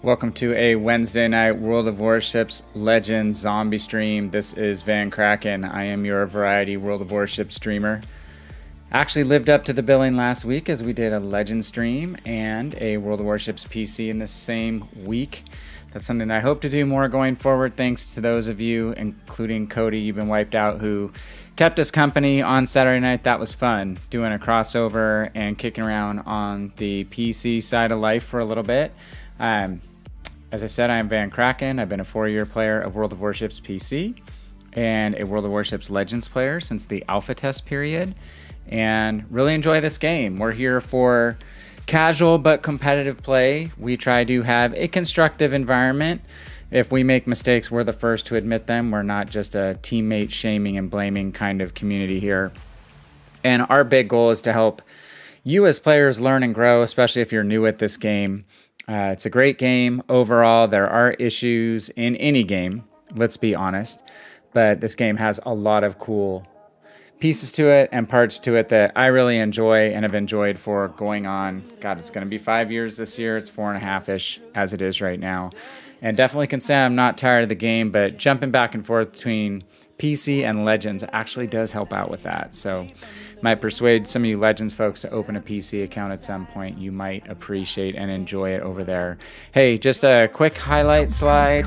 Welcome to a Wednesday night World of Warships Legends zombie stream. This is VannKraken. I am your variety World of Warships streamer. Actually lived up to the billing last week as we did a Legend stream and a World of Warships PC in the same week. That's something that I hope to do more going forward, thanks to those of you, including Cody, you've been wiped out, who kept us company on Saturday night. That was fun, doing a crossover and kicking around on the PC side of life for a little bit. As I said, I am VannKraken. I've been a 4-year player of World of Warships PC and a World of Warships Legends player since the alpha test period, and really enjoy this game. We're here for casual but competitive play. We try to have a constructive environment. If we make mistakes, we're the first to admit them. We're not just a teammate shaming and blaming kind of community here. And our big goal is to help you as players learn and grow, especially if you're new at this game. It's a great game overall. There are issues in any game, let's be honest, but this game has a lot of cool pieces to it and parts to it that I really enjoy and have enjoyed for going on. God, it's going to be 5 years this year. It's 4.5-ish as it is right now. And definitely can say I'm not tired of the game, but jumping back and forth between PC and Legends actually does help out with that. So might persuade some of you Legends folks to open a PC account at some point. You might appreciate and enjoy it over there. Hey, just a quick highlight slide.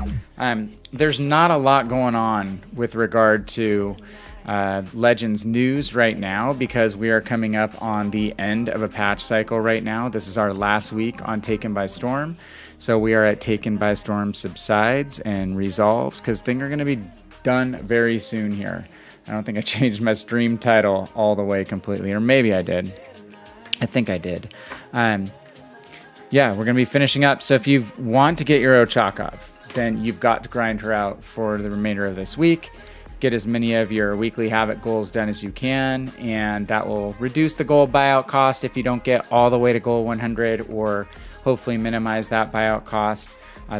There's not a lot going on with regard to Legends news right now because we are coming up on the end of a patch cycle right now. This is our last week on Taken by Storm. So we are at Taken by Storm Subsides and Resolves because things are going to be done very soon here. I don't think I changed my stream title all the way completely, or maybe I did. I think I did. Yeah, we're going to be finishing up. So if you want to get your Ochakov, then you've got to grind her out for the remainder of this week. get as many of your weekly Havoc goals done as you can, and that will reduce the gold buyout cost if you don't get all the way to goal 100, or hopefully minimize that buyout cost.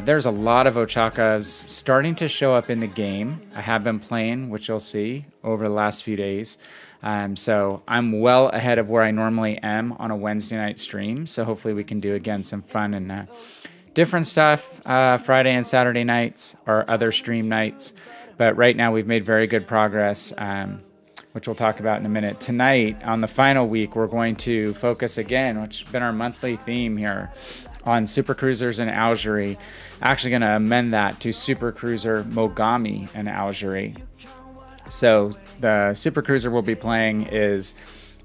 There's a lot of Ochakovs starting to show up in the game. I have been playing, which you'll see over the last few days. So I'm well ahead of where I normally am on a Wednesday night stream. So hopefully we can do, again, some fun and different stuff Friday and Saturday nights or other stream nights. But right now we've made very good progress, which we'll talk about in a minute. Tonight, on the final week, we're going to focus again, which has been our monthly theme here, on Supercruisers in Algerie. Actually going to amend that to Supercruiser Mogami in Algerie. So the Supercruiser we'll be playing is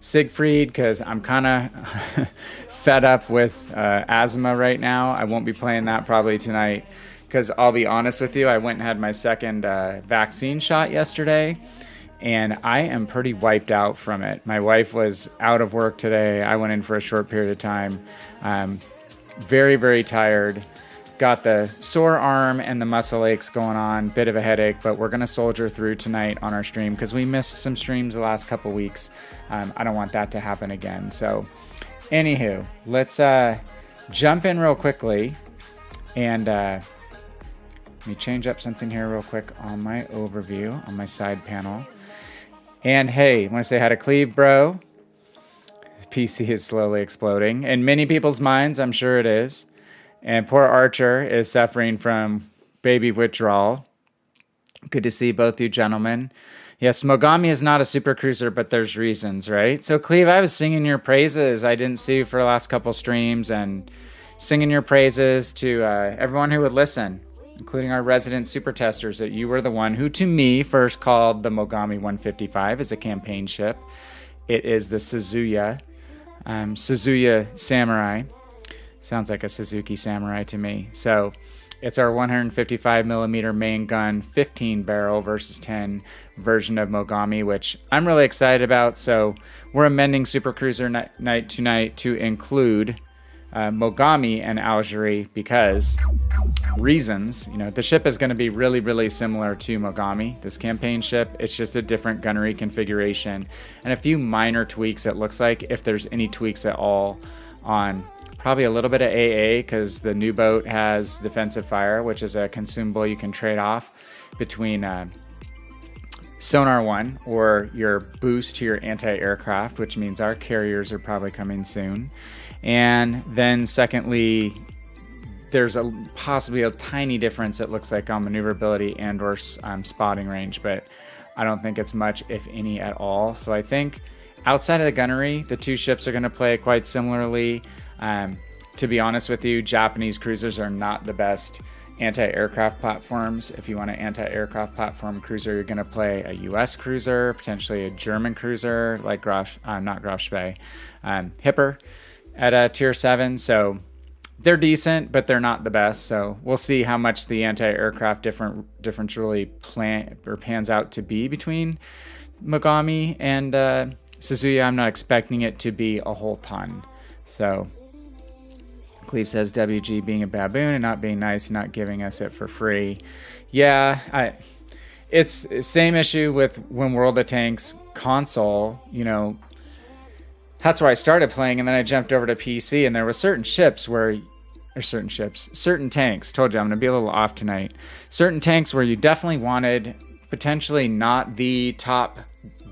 Siegfried, because I'm kind of fed up with asthma right now. I won't be playing that probably tonight, because I'll be honest with you, I went and had my second vaccine shot yesterday, and I am pretty wiped out from it. My wife was out of work today. I went in for a short period of time. Very, very tired. Got the sore arm and the muscle aches going on, bit of a headache, but we're going to soldier through tonight on our stream because we missed some streams the last couple weeks. I don't want that to happen again. So anywho, let's jump in real quickly, and let me change up something here real quick on my overview on my side panel. And hey, I want to say hi to Cleve, bro. PC is slowly exploding in many people's minds. I'm sure it is. And poor Archer is suffering from baby withdrawal. Good to see both you gentlemen. Yes, Mogami is not a super cruiser, but there's reasons, right? So Cleve, I was singing your praises. I didn't see you for the last couple streams, and singing your praises to everyone who would listen, including our resident super testers, that you were the one who, to me, first called the Mogami 155 as a campaign ship. It is the Suzuya Samurai. Sounds like a Suzuki Samurai to me. So it's our 155 millimeter main gun, 15 barrel versus 10 version of Mogami, which I'm really excited about. So we're amending Supercruiser night tonight to include Mogami and Algerie, because reasons. The ship is going to be really, really similar to Mogami, this campaign ship. It's just a different gunnery configuration and a few minor tweaks, it looks like, if there's any tweaks at all, on probably a little bit of AA, because the new boat has defensive fire, which is a consumable you can trade off between Sonar 1 or your boost to your anti-aircraft, which means our carriers are probably coming soon. And then secondly, there's possibly a tiny difference, it looks like, on maneuverability and or spotting range, but I don't think it's much, if any, at all. So I think outside of the gunnery, the two ships are going to play quite similarly. To be honest with you, Japanese cruisers are not the best anti-aircraft platforms. If you want an anti-aircraft platform cruiser, you're going to play a U.S. cruiser, potentially a German cruiser like Hipper at a tier 7. So they're decent, but they're not the best. So we'll see how much the anti-aircraft difference really pans out to be between Mogami and Suzuya. I'm not expecting it to be a whole ton. So Cleve says WG being a baboon and not being nice, not giving us it for free. Yeah, it's the same issue with when World of Tanks console, that's where I started playing, and then I jumped over to PC, and there were certain tanks, told you I'm going to be a little off tonight, certain tanks where you definitely wanted potentially not the top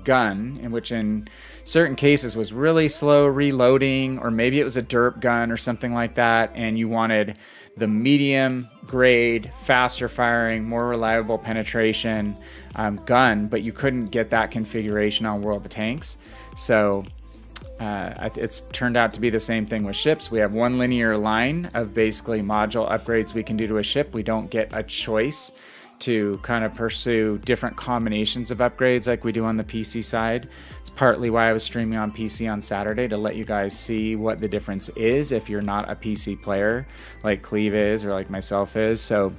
gun, in which in certain cases was really slow reloading, or maybe it was a derp gun or something like that, and you wanted the medium grade, faster firing, more reliable penetration gun, but you couldn't get that configuration on World of Tanks. So it's turned out to be the same thing with ships. We have one linear line of basically module upgrades we can do to a ship. We don't get a choice to kind of pursue different combinations of upgrades like we do on the PC side. It's partly why I was streaming on PC on Saturday, to let you guys see what the difference is if you're not a PC player like Cleve is or like myself is. So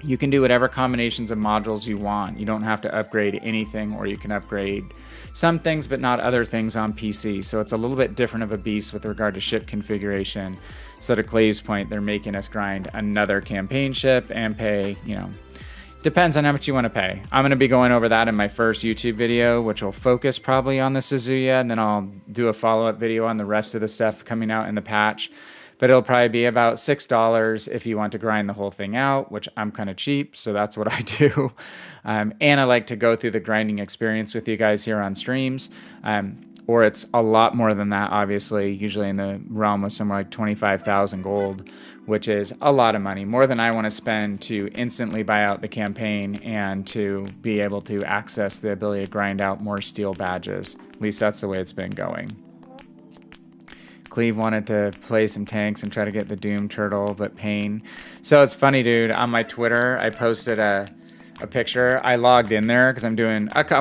you can do whatever combinations of modules you want. You don't have to upgrade anything, or you can upgrade some things but not other things on PC. So it's a little bit different of a beast with regard to ship configuration. So to Cleve's point, they're making us grind another campaign ship and pay, Depends on how much you want to pay. I'm going to be going over that in my first YouTube video, which will focus probably on the Suzuya, and then I'll do a follow-up video on the rest of the stuff coming out in the patch. But it'll probably be about $6 if you want to grind the whole thing out, which I'm kind of cheap, so that's what I do. And I like to go through the grinding experience with you guys here on streams. Or it's a lot more than that, obviously, usually in the realm of somewhere like 25,000 gold, which is a lot of money, more than I want to spend to instantly buy out the campaign and to be able to access the ability to grind out more steel badges. At least that's the way it's been going. Cleve wanted to play some tanks and try to get the Doom Turtle, but pain. So it's funny, dude, on my Twitter, I posted a picture. I logged in there because I'm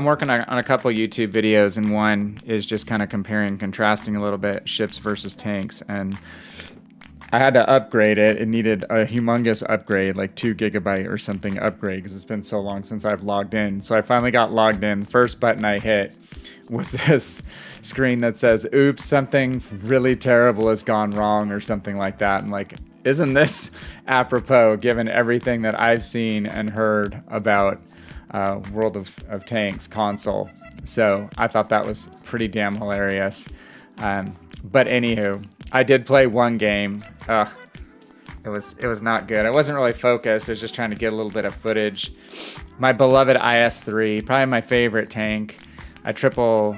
working on a couple YouTube videos, and one is just kind of comparing, contrasting a little bit ships versus tanks, and I had to upgrade it. It needed a humongous upgrade, like 2 GB or something upgrade, because it's been so long since I've logged in. So I finally got logged in. First button I hit was this screen that says, oops, something really terrible has gone wrong or something like that. I'm like, isn't this apropos given everything that I've seen and heard about World of Tanks console? So I thought that was pretty damn hilarious. But anywho, I did play one game. It was not good. I wasn't really focused. I was just trying to get a little bit of footage. My beloved IS-3, probably my favorite tank. I triple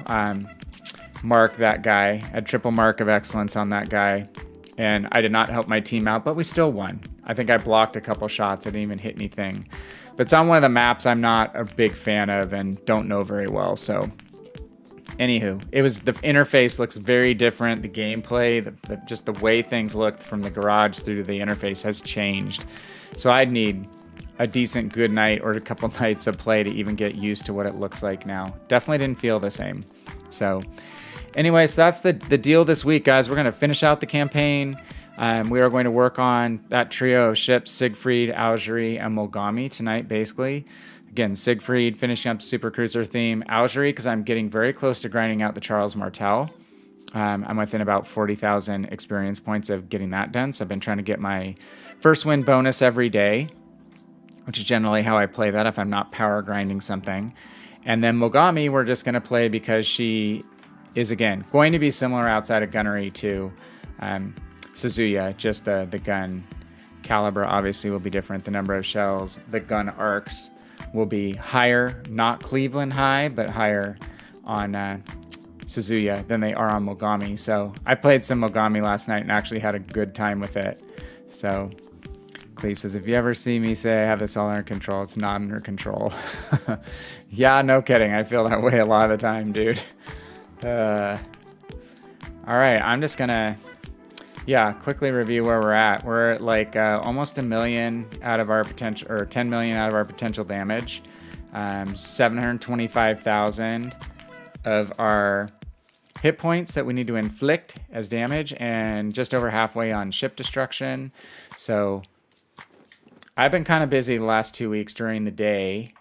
mark that guy. I had triple mark of excellence on that guy. And I did not help my team out, but we still won. I think I blocked a couple shots. I didn't even hit anything. But it's on one of the maps I'm not a big fan of and don't know very well. So, anywho, the interface looks very different. The gameplay, just the way things looked from the garage through to the interface has changed. So I'd need a decent good night or a couple nights of play to even get used to what it looks like now. Definitely didn't feel the same. So anyway, so that's the deal this week, guys. We're going to finish out the campaign. We are going to work on that trio of ships, Siegfried, Algerie, and Mogami tonight, basically. Again, Siegfried, finishing up Supercruiser theme. Algerie, because I'm getting very close to grinding out the Charles Martel. I'm within about 40,000 experience points of getting that done. So I've been trying to get my first win bonus every day, which is generally how I play that if I'm not power grinding something. And then Mogami, we're just going to play because she is, again, going to be similar outside of gunnery to Suzuya. Just the gun caliber obviously will be different. The number of shells, the gun arcs will be higher, not Cleveland high, but higher on Suzuya than they are on Mogami. So I played some Mogami last night and actually had a good time with it. So Cleve says, if you ever see me say I have this all under control, it's not under control. Yeah, no kidding. I feel that way a lot of the time, dude. All right, I'm just gonna, quickly review where we're at. We're at like almost 1 million out of our potential, or 10 million out of our potential damage. 725,000 of our hit points that we need to inflict as damage, and just over halfway on ship destruction. So I've been kind of busy the last 2 weeks during the day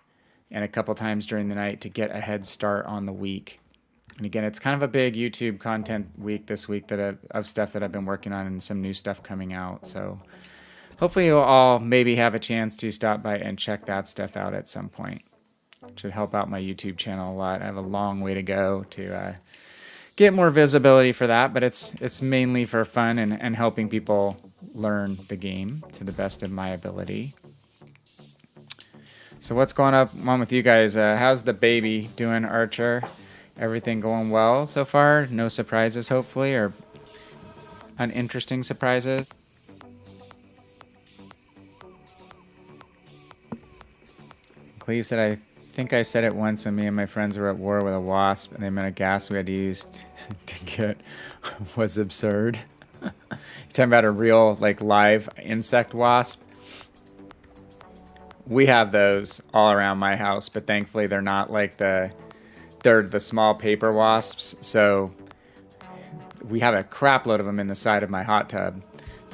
and a couple times during the night to get a head start on the week. And again, it's kind of a big YouTube content week this week of stuff that I've been working on and some new stuff coming out. So hopefully you'll all maybe have a chance to stop by and check that stuff out at some point. It should help out my YouTube channel a lot. I have a long way to go to get more visibility for that, but it's mainly for fun and helping people learn the game to the best of my ability. So what's going on with you guys? How's the baby doing, Archer? Everything going well so far? No surprises, hopefully, or uninteresting surprises? Cleve said, I think I said it once when me and my friends were at war with a wasp, and the amount of gas we had to use to get was absurd. You're talking about a real, like, live insect wasp? We have those all around my house, but thankfully they're not like they're the small paper wasps. So we have a crap load of them in the side of my hot tub.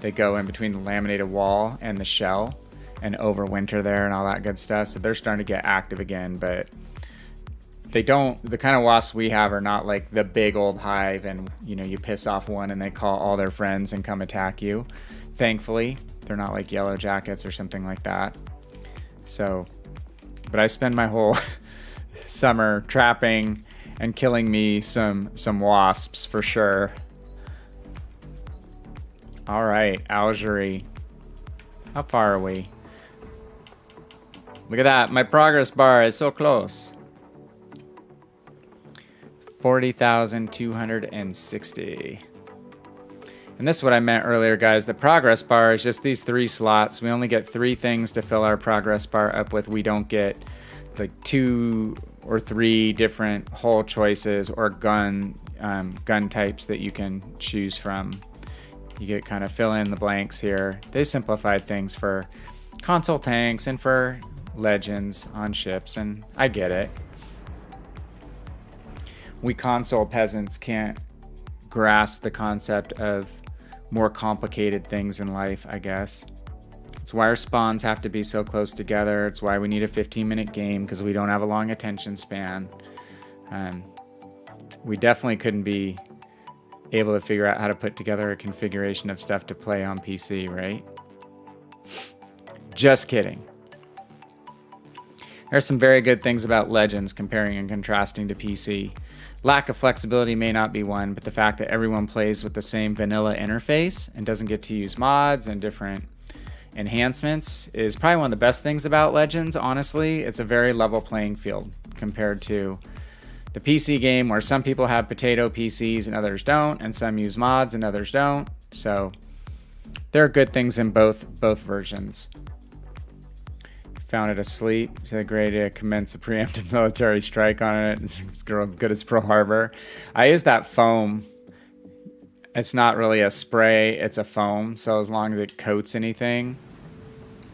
They go in between the laminated wall and the shell and overwinter there and all that good stuff. So they're starting to get active again, but the kind of wasps we have are not like the big old hive and, you piss off one and they call all their friends and come attack you. Thankfully, they're not like yellow jackets or something like that. So But I spend my whole summer trapping and killing me some wasps for sure. All right, Algerie. How far are we? Look at that. My progress bar is so close. 40,260. And this is what I meant earlier, guys. The progress bar is just these 3 slots. We only get 3 things to fill our progress bar up with. We don't get like 2 or 3 different hull choices or gun types that you can choose from. You get kind of fill in the blanks here. They simplified things for console tanks and for legends on ships, and I get it. We console peasants can't grasp the concept of more complicated things in life, I guess. It's why our spawns have to be so close together. It's why we need a 15-minute game, because we don't have a long attention span. We definitely couldn't be able to figure out how to put together a configuration of stuff to play on PC, right? Just kidding. There are some very good things about Legends comparing and contrasting to PC. Lack of flexibility may not be one, but the fact that everyone plays with the same vanilla interface and doesn't get to use mods and different enhancements is probably one of the best things about Legends, honestly. It's a very level playing field compared to the PC game, where some people have potato PCs and others don't, and some use mods and others don't. So there are good things in both versions. Found it asleep. It's a great idea to commence a preemptive military strike on it. It's good as Pearl Harbor. I use that foam. It's not really a spray, it's a foam. So as long as it coats anything,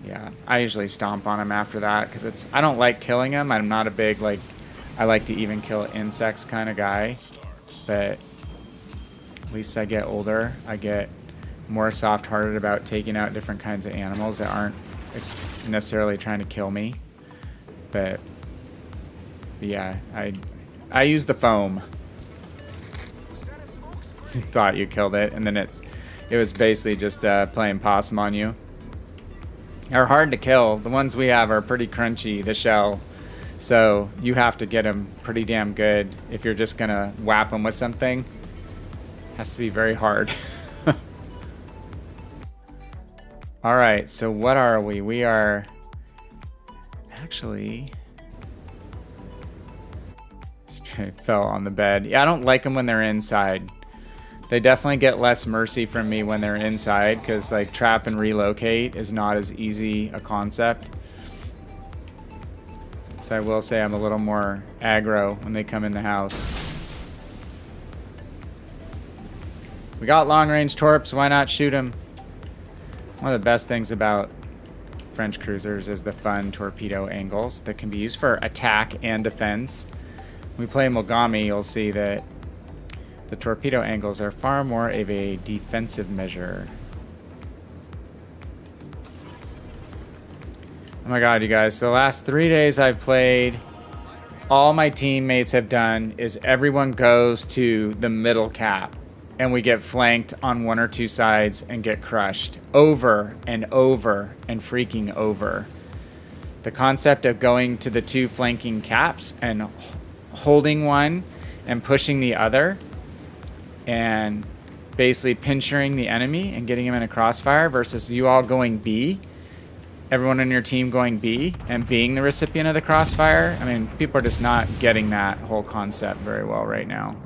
yeah, I usually stomp on them after that, because I don't like killing them. I'm not a big, like, I like to even kill insects kind of guy. But at least I get older. I get more soft-hearted about taking out different kinds of animals that aren't necessarily trying to kill me. But yeah, I use the foam. You thought you killed it, and then it was basically just playing possum on you. They're hard to kill. The ones we have are pretty crunchy, the shell, so you have to get them pretty damn good if you're just gonna whap them with something. It has to be very hard. All right, so what are we? We are actually straight fell on the bed. Yeah, I don't like them when they're inside. They definitely get less mercy from me when they're inside, because like trap and relocate is not as easy a concept. So I will say I'm a little more aggro when they come in the house. We got long range torps, why not shoot them? One of the best things about French cruisers is the fun torpedo angles that can be used for attack and defense. When we play Mogami, you'll see that the torpedo angles are far more of a defensive measure. Oh my god, you guys. So the last 3 days I've played, all my teammates have done is everyone goes to the middle cap, and we get flanked on 1 or 2 sides and get crushed over and over and freaking over. The concept of going to the 2 flanking caps and holding one and pushing the other and basically pinching the enemy and getting him in a crossfire versus you all going B, everyone on your team going B and being the recipient of the crossfire. I mean, people are just not getting that whole concept very well right now.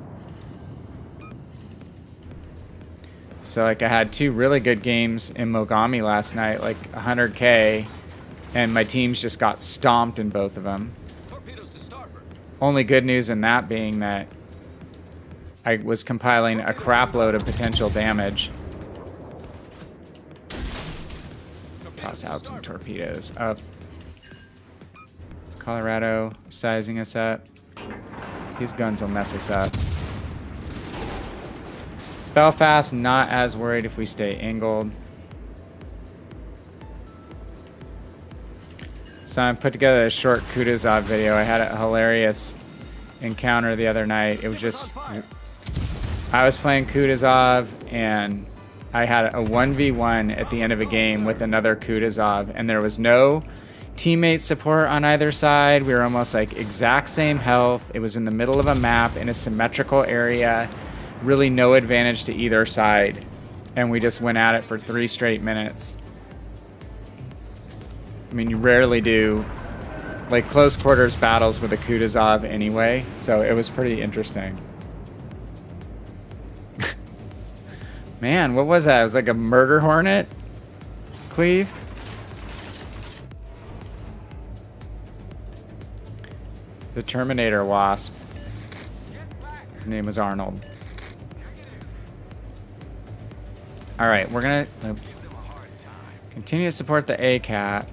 So like I had 2 really good games in Mogami last night, like 100k, and my teams just got stomped in both of them. Only good news in that being that I was compiling a crap load of potential damage. Toss out some torpedoes. Up. It's Colorado sizing us up. These guns will mess us up. Belfast, not as worried if we stay angled. So I put together a short Kutuzov video. I had a hilarious encounter the other night. It was just, I was playing Kutuzov and I had a 1v1 at the end of a game with another Kutuzov, and there was no teammate support on either side. We were almost like exact same health. It was in the middle of a map in a symmetrical area. Really no advantage to either side. And we just went at it for 3 straight minutes. I mean, you rarely do like close quarters battles with a Kutuzov anyway, so it was pretty interesting. Man, what was that? It was like a murder hornet? Cleve? The Terminator Wasp. His name was Arnold. Alright, we're gonna continue to support the A-Cat.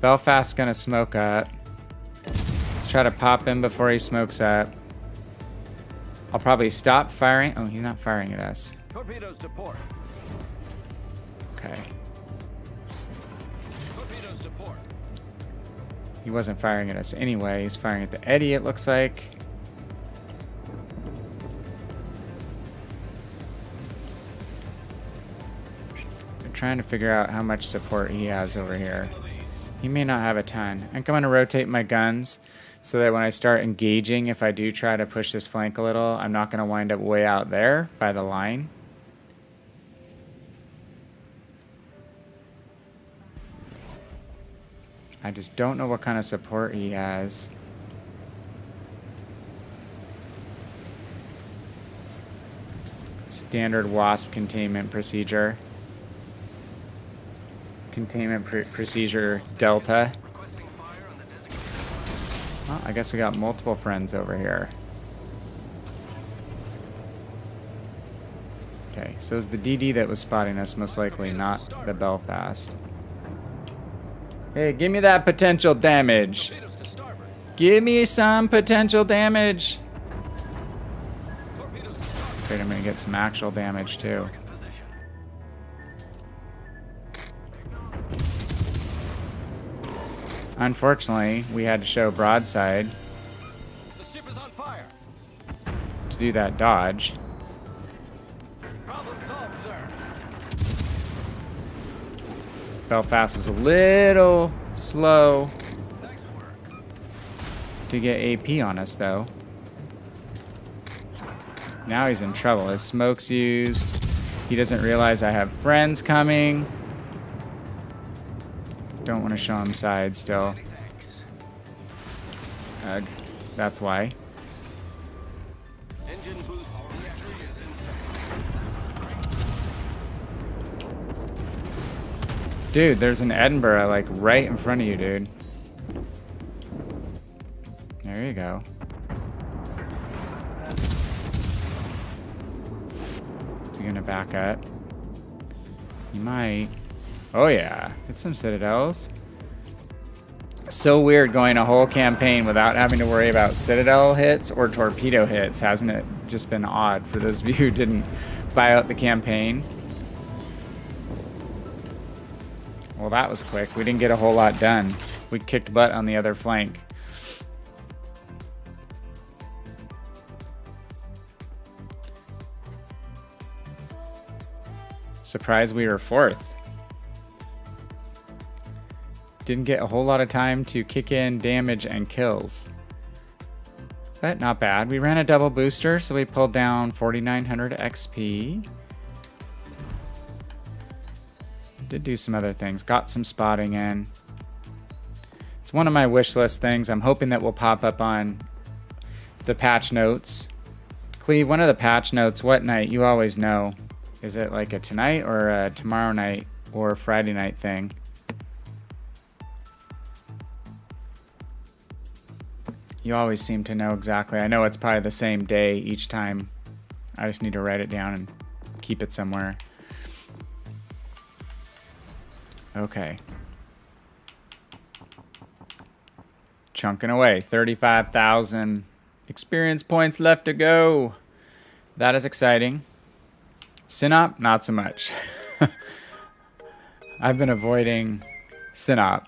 Belfast's gonna smoke up. Let's try to pop him before he smokes up. I'll probably stop firing. Oh, he's not firing at us. Torpedoes to port. Okay. Torpedoes to port. He wasn't firing at us anyway. He's firing at the Eddie, it looks like. I'm trying to figure out how much support he has over here. He may not have a ton. I think I'm going to rotate my guns so that when I start engaging, if I do try to push this flank a little, I'm not going to wind up way out there by the line. I just don't know what kind of support he has. Standard Wasp containment procedure. Containment procedure Delta. Well, I guess we got multiple friends over here. Okay, so it's the DD that was spotting us, most likely, not the Belfast. Hey, give me that potential damage. Give me some potential damage. Great, I'm gonna get some actual damage too. Unfortunately, we had to show broadside The ship is on fire. to do that dodge. Problem solved, sir. Belfast was a little slow Nice work. to get AP on us, though. Now he's in trouble. His smoke's used. He doesn't realize I have friends coming. Don't want to show him side still. Ugh, that's why. Engine boost reactor is inside. Dude, there's an Edinburgh like right in front of you, dude. There you go. Is he gonna back up? He might. Oh yeah, hit some Citadels. So weird going a whole campaign without having to worry about Citadel hits or torpedo hits. Hasn't it just been odd for those of you who didn't buy out the campaign? Well, that was quick. We didn't get a whole lot done. We kicked butt on the other flank. Surprised we were 4th. Didn't get a whole lot of time to kick in damage and kills. But not bad. We ran a double booster, so we pulled down 4,900 XP. Did do some other things. Got some spotting in. It's one of my wish list things. I'm hoping that will pop up on the patch notes. Cleve, one of the patch notes, what night? You always know. Is it like a tonight or a tomorrow night or Friday night thing? You always seem to know exactly. I know it's probably the same day each time. I just need to write it down and keep it somewhere. Okay. Chunking away. 35,000 experience points left to go. That is exciting. Synop, not so much. I've been avoiding Synop.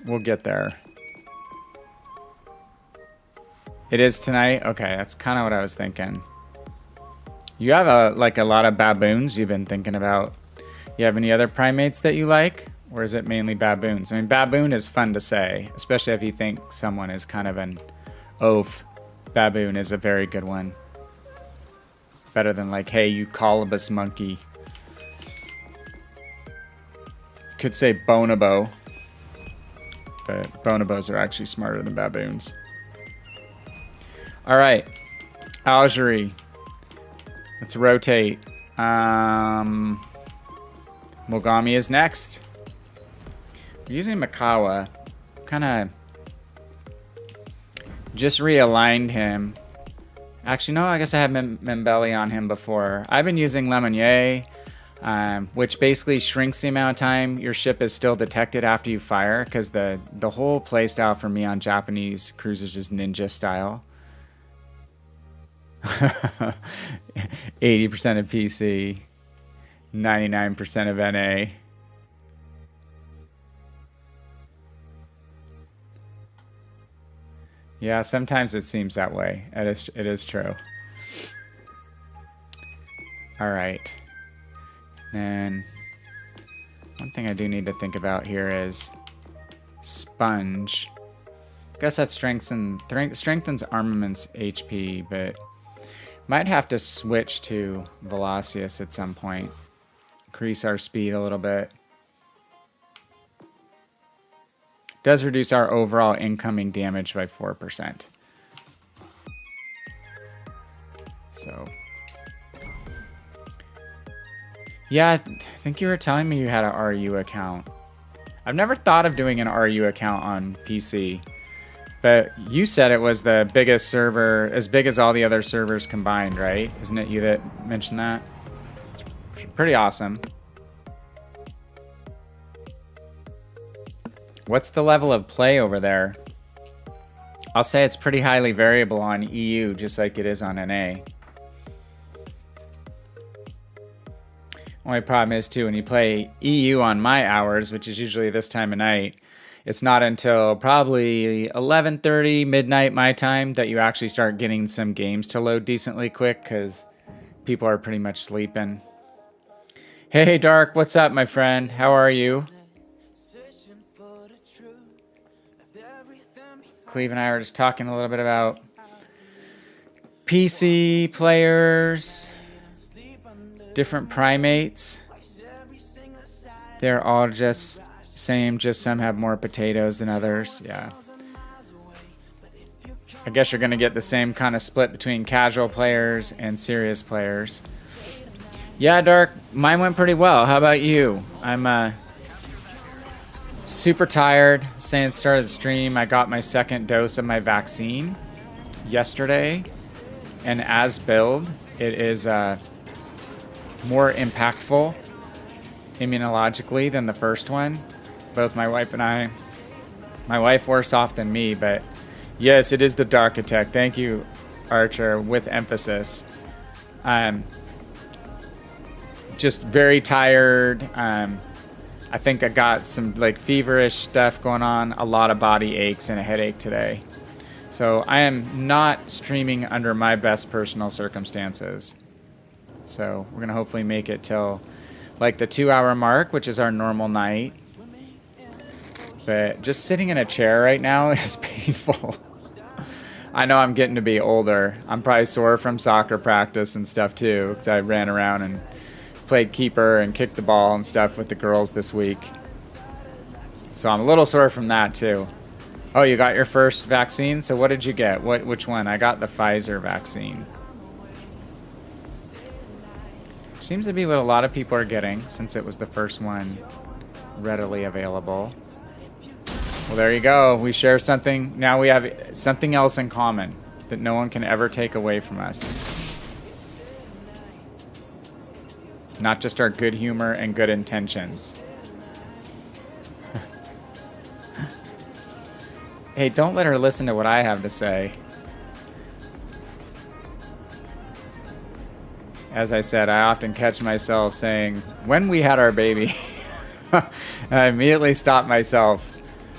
We'll get there. It is tonight? Okay, that's kind of what I was thinking. You have a lot of baboons you've been thinking about. You have any other primates that you like? Or is it mainly baboons? I mean, baboon is fun to say, especially if you think someone is kind of an oaf. Baboon is a very good one. Better than like, hey, you colobus monkey. Could say bonobo. But bonobos are actually smarter than baboons. All right. Algerie. Let's rotate. Mogami is next. We're using Makawa. Kind of just realigned him. Actually, no, I guess I had Membeli on him before. I've been using Lemonnier, which basically shrinks the amount of time your ship is still detected after you fire, because the whole playstyle for me on Japanese cruisers is ninja style. 80% of PC, 99% of NA. Yeah, sometimes it seems that way. It is true. All right. And one thing I do need to think about here is Sponge. I guess that strengthens armaments HP, but might have to switch to Velocious at some point. Increase our speed a little bit. Does reduce our overall incoming damage by 4%. So, yeah, I think you were telling me you had an RU account. I've never thought of doing an RU account on PC, but you said it was the biggest server, as big as all the other servers combined, right? Isn't it you that mentioned that? Pretty awesome. What's the level of play over there? I'll say it's pretty highly variable on EU, just like it is on NA. Only problem is, too, when you play EU on my hours, which is usually this time of night, it's not until probably 11:30, midnight my time, that you actually start getting some games to load decently quick, because people are pretty much sleeping. Hey, Dark, what's up, my friend? How are you? Cleve and I were just talking a little bit about PC players, different primates. They're all just same, just some have more potatoes than others. Yeah. I guess you're going to get the same kind of split between casual players and serious players. Yeah, Dark, mine went pretty well. How about you? I'm super tired. Saying at the start of the stream, I got my second dose of my vaccine yesterday, and as billed, it is more impactful immunologically than the first one. Both my wife and I, my wife worse off than me, but yes, it is the dark attack. Thank you, Archer, with emphasis. Just very tired. I think I got some like feverish stuff going on, a lot of body aches and a headache today. So I am not streaming under my best personal circumstances. So we're going to hopefully make it till like the 2-hour mark, which is our normal night. But just sitting in a chair right now is painful. I know I'm getting to be older. I'm probably sore from soccer practice and stuff too, because I ran around and played keeper and kicked the ball and stuff with the girls this week. So I'm a little sore from that too. Oh, you got your first vaccine? So what did you get? Which one? I got the Pfizer vaccine. Seems to be what a lot of people are getting, since it was the first one readily available. Well, there you go. We share something. Now we have something else in common that no one can ever take away from us. Not just our good humor and good intentions. Hey, don't let her listen to what I have to say. As I said, I often catch myself saying, when we had our baby, I immediately stop myself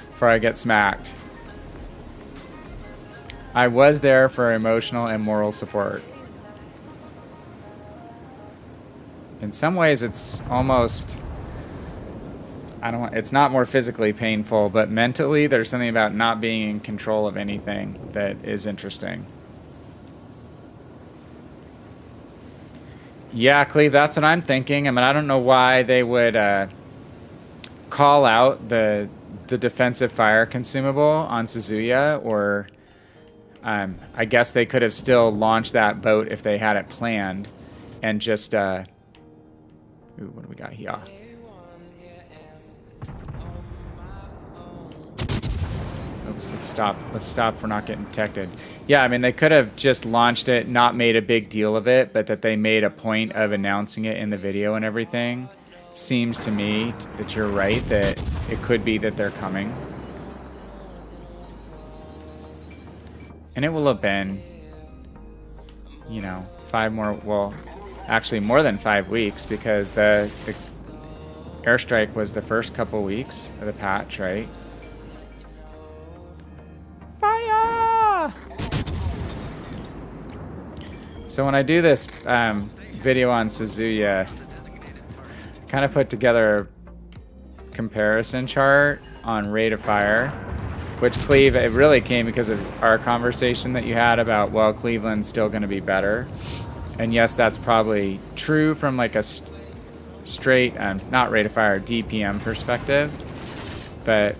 before I get smacked. I was there for emotional and moral support. In some ways, it's almost, I don't want, it's not more physically painful, but mentally there's something about not being in control of anything that is interesting. Yeah, Cleve, that's what I'm thinking. I mean, I don't know why they would call out the defensive fire consumable on Suzuya, or I guess they could have still launched that boat if they had it planned, and just ooh, what do we got here? Oops, let's stop for not getting detected. Yeah, I mean, they could have just launched it, not made a big deal of it, but that they made a point of announcing it in the video and everything. Seems to me that you're right, that it could be that they're coming. And it will have been, you know, 5 more, well, actually more than 5 weeks, because the airstrike was the first couple weeks of the patch, right? Fire! So when I do this video on Suzuya, kind of put together a comparison chart on rate of fire, which Cleve, it really came because of our conversation that you had about, well, Cleveland's still going to be better. And yes, that's probably true from like a straight, not rate of fire, DPM perspective. But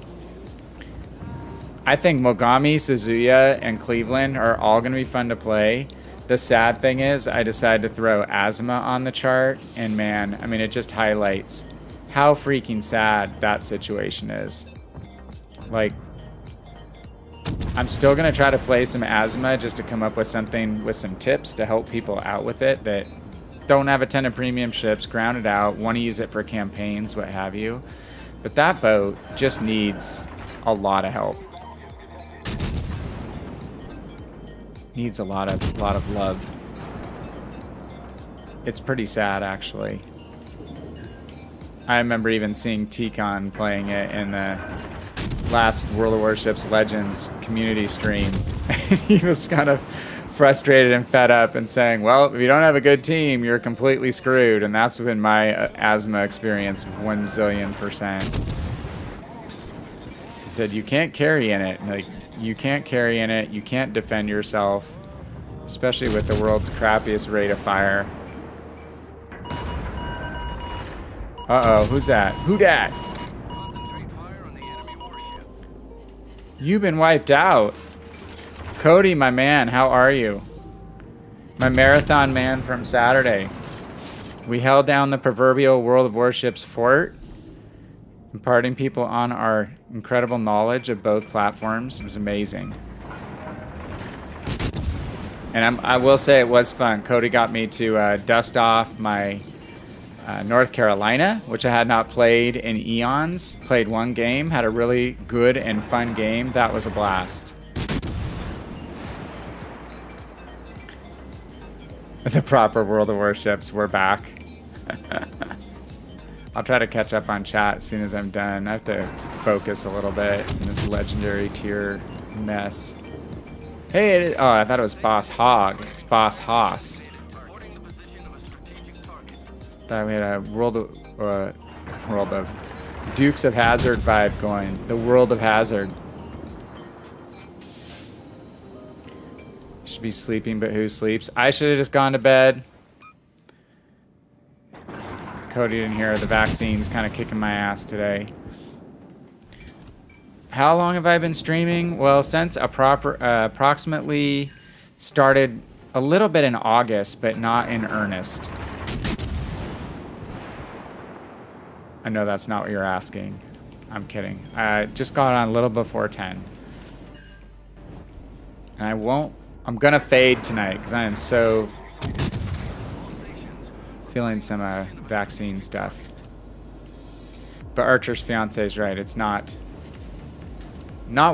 I think Mogami, Suzuya, and Cleveland are all going to be fun to play. The sad thing is I decided to throw Asma on the chart, and man, I mean, it just highlights how freaking sad that situation is. Like, I'm still going to try to play some Asma just to come up with something, with some tips to help people out with it that don't have a ton of premium ships, ground it out, want to use it for campaigns, what have you. But that boat just needs a lot of help. Needs a lot of love. It's pretty sad, actually. I remember even seeing T-Con playing it in the last World of Warships Legends community stream. He was kind of frustrated and fed up and saying, well, if you don't have a good team, you're completely screwed. And that's been my Asma experience 1 zillion%. He said, you can't carry in it. Like, you can't carry in it. You can't defend yourself, especially with the world's crappiest rate of fire. Uh-oh, who's that? Who dat? Concentrate fire on the enemy warship. You've been wiped out. Cody, my man, how are you? My marathon man from Saturday. We held down the proverbial World of Warships fort, imparting people on our incredible knowledge of both platforms. It was amazing. And I will say it was fun. Cody got me to dust off my North Carolina, which I had not played in eons. Played 1 game, had a really good and fun game. That was a blast. The proper World of Warships, we're back. I'll try to catch up on chat as soon as I'm done. I have to focus a little bit in this legendary tier mess. Hey, oh, I thought it was Boss Hog. It's Boss Haas. Reporting the position of a strategic target. Thought we had a world of Dukes of Hazzard vibe going. The World of Hazard. Should be sleeping, but who sleeps? I should have just gone to bed. Cody didn't hear the vaccine's kind of kicking my ass today. How long have I been streaming? Well, since approximately started a little bit in August, but not in earnest. I know that's not what you're asking. I'm kidding. I just got on a little before 10. And I'm gonna fade tonight because I am so feeling some vaccine stuff. But Archer's fiance is right. It's not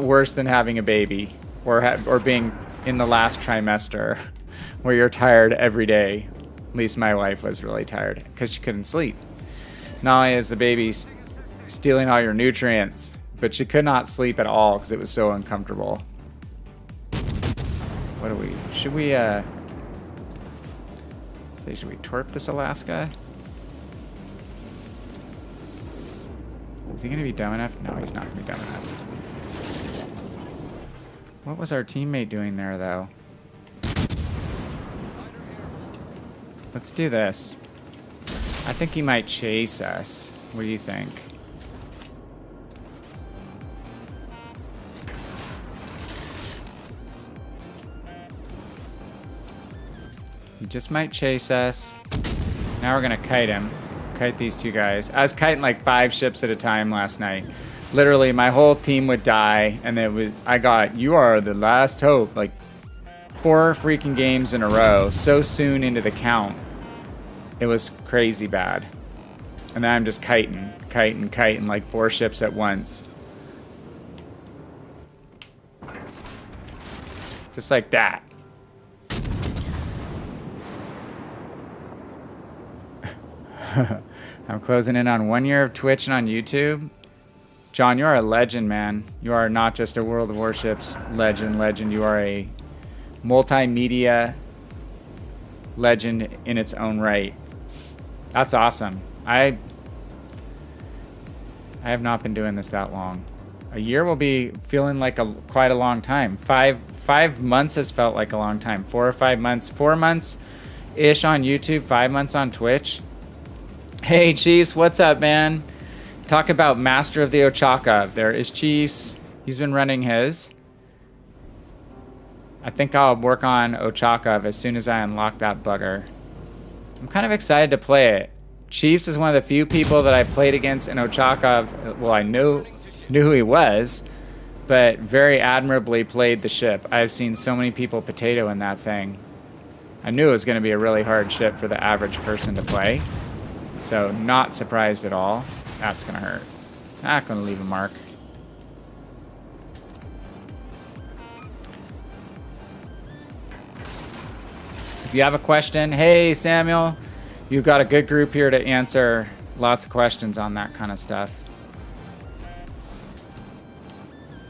worse than having a baby or being in the last trimester where you're tired every day. At least my wife was really tired because she couldn't sleep. Not only is the baby stealing all your nutrients, but she could not sleep at all because it was so uncomfortable. What do we... Should we, should we torp this Alaska? Is he going to be dumb enough? No, he's not going to be dumb enough. What was our teammate doing there, though? Let's do this. I think he might chase us. What do you think? He just might chase us. Now we're gonna kite him. Kite these two guys. I was kiting like 5 ships at a time last night. Literally, my whole team would die, and I got, you are the last hope, like 4 freaking games in a row, so soon into the count. It was crazy bad. And then I'm just kiting like 4 ships at once. Just like that. I'm closing in on 1 year of Twitch and on YouTube. John, you are a legend, man. You are not just a World of Warships legend. You are a multimedia legend in its own right. That's awesome. I have not been doing this that long. A year will be feeling like quite a long time. Five months has felt like a long time. 4 or 5 months. 4 months-ish on YouTube. 5 months on Twitch. Hey, Chiefs. What's up, man? Talk about Master of the Ochakov. There is Chiefs. He's been running his. I think I'll work on Ochakov as soon as I unlock that bugger. I'm kind of excited to play it. Chiefs is one of the few people that I played against in Ochakov. Well, I knew who he was, but very admirably played the ship. I've seen so many people potato in that thing. I knew it was going to be a really hard ship for the average person to play. So, not surprised at all. That's going to hurt. Not going to leave a mark. If you have a question, hey, Samuel, you've got a good group here to answer lots of questions on that kind of stuff.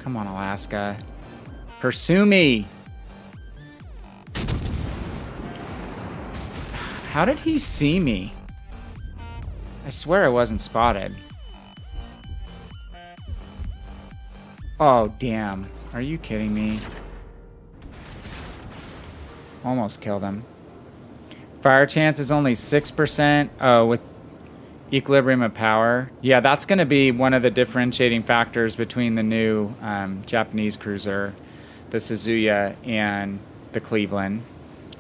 Come on, Alaska. Pursue me. How did he see me? I swear I wasn't spotted. Oh, damn. Are you kidding me? Almost killed him. Fire chance is only 6%. Oh, with equilibrium of power. Yeah, that's going to be one of the differentiating factors between the new Japanese cruiser, the Suzuya, and the Cleveland,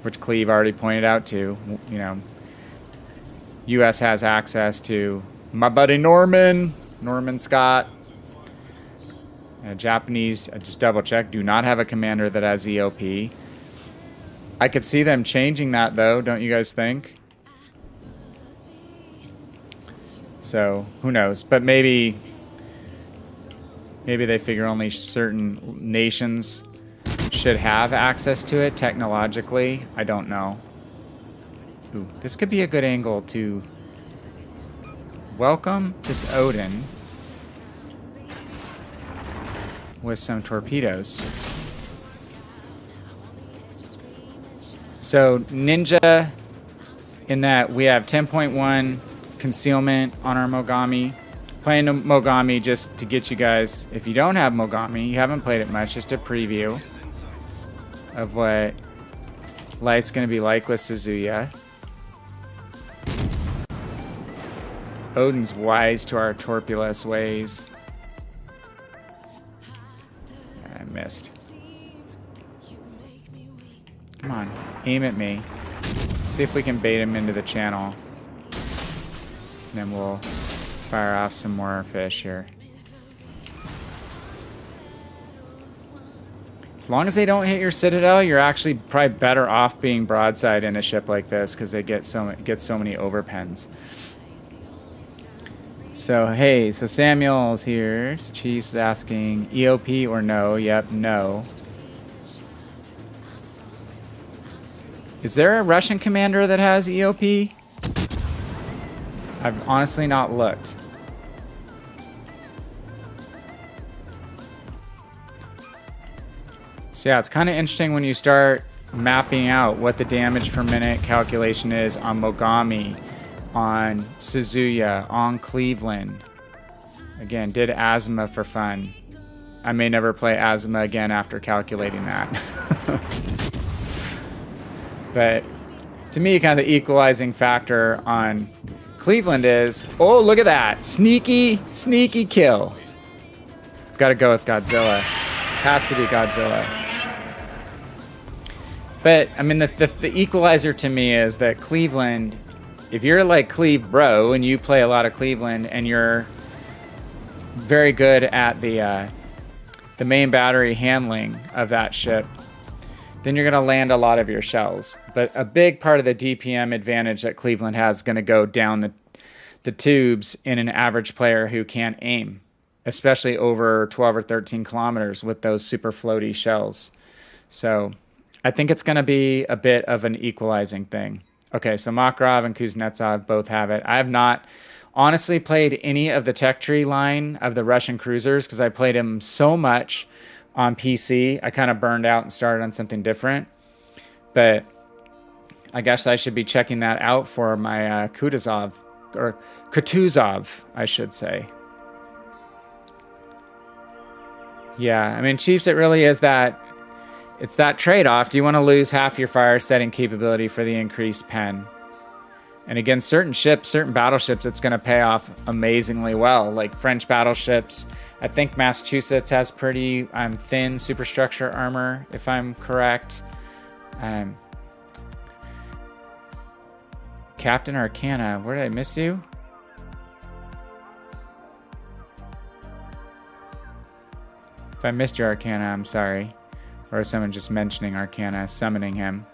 which Cleve already pointed out to. You know, U.S. has access to my buddy Norman Scott. Japanese, just double check, do not have a commander that has EOP. I could see them changing that, though, don't you guys think? So, who knows? But maybe they figure only certain nations should have access to it technologically. I don't know. Ooh, this could be a good angle to welcome this Odin with some torpedoes. So Ninja, in that we have 10.1 concealment on our Mogami. Playing Mogami just to get you guys, if you don't have Mogami, you haven't played it much, just a preview of what life's going to be like with Suzuya. Odin's wise to our torpulous ways. I missed. Come on, aim at me. See if we can bait him into the channel. And then we'll fire off some more fish here. As long as they don't hit your citadel, you're actually probably better off being broadside in a ship like this because they get so many overpens. So hey, so Samuel's here. Chief's asking EOP or no? Yep, no. Is there a Russian commander that has EOP? I've honestly not looked. So yeah, it's kind of interesting when you start mapping out what the damage per minute calculation is on Mogami, on Suzuya, on Cleveland. Again, did asthma for fun. I may never play asthma again after calculating that. But to me, kind of the equalizing factor on Cleveland is, oh, look at that. Sneaky, sneaky kill. Got to go with Godzilla. Has to be Godzilla. But, I mean, the equalizer to me is that Cleveland, if you're like Cleve Bro and you play a lot of Cleveland and you're very good at the main battery handling of that ship, then you're going to land a lot of your shells. But a big part of the DPM advantage that Cleveland has is going to go down the tubes in an average player who can't aim, especially over 12 or 13 kilometers with those super floaty shells. So I think it's going to be a bit of an equalizing thing. Okay, so Makarov and Kuznetsov both have it. I have not honestly played any of the tech tree line of the Russian cruisers because I played them so much on PC. I kind of burned out and started on something different. But I guess I should be checking that out for my Kutuzov, or Kutuzov, I should say. Yeah, I mean, Chiefs, it really is that. It's that trade-off. Do you want to lose half your fire setting capability for the increased pen? And again, certain ships, certain battleships, it's going to pay off amazingly well. Like French battleships. I think Massachusetts has pretty thin superstructure armor, if I'm correct. Captain Arcana, where did I miss you? If I missed your Arcana, I'm sorry. Or someone just mentioning Arcana, summoning him.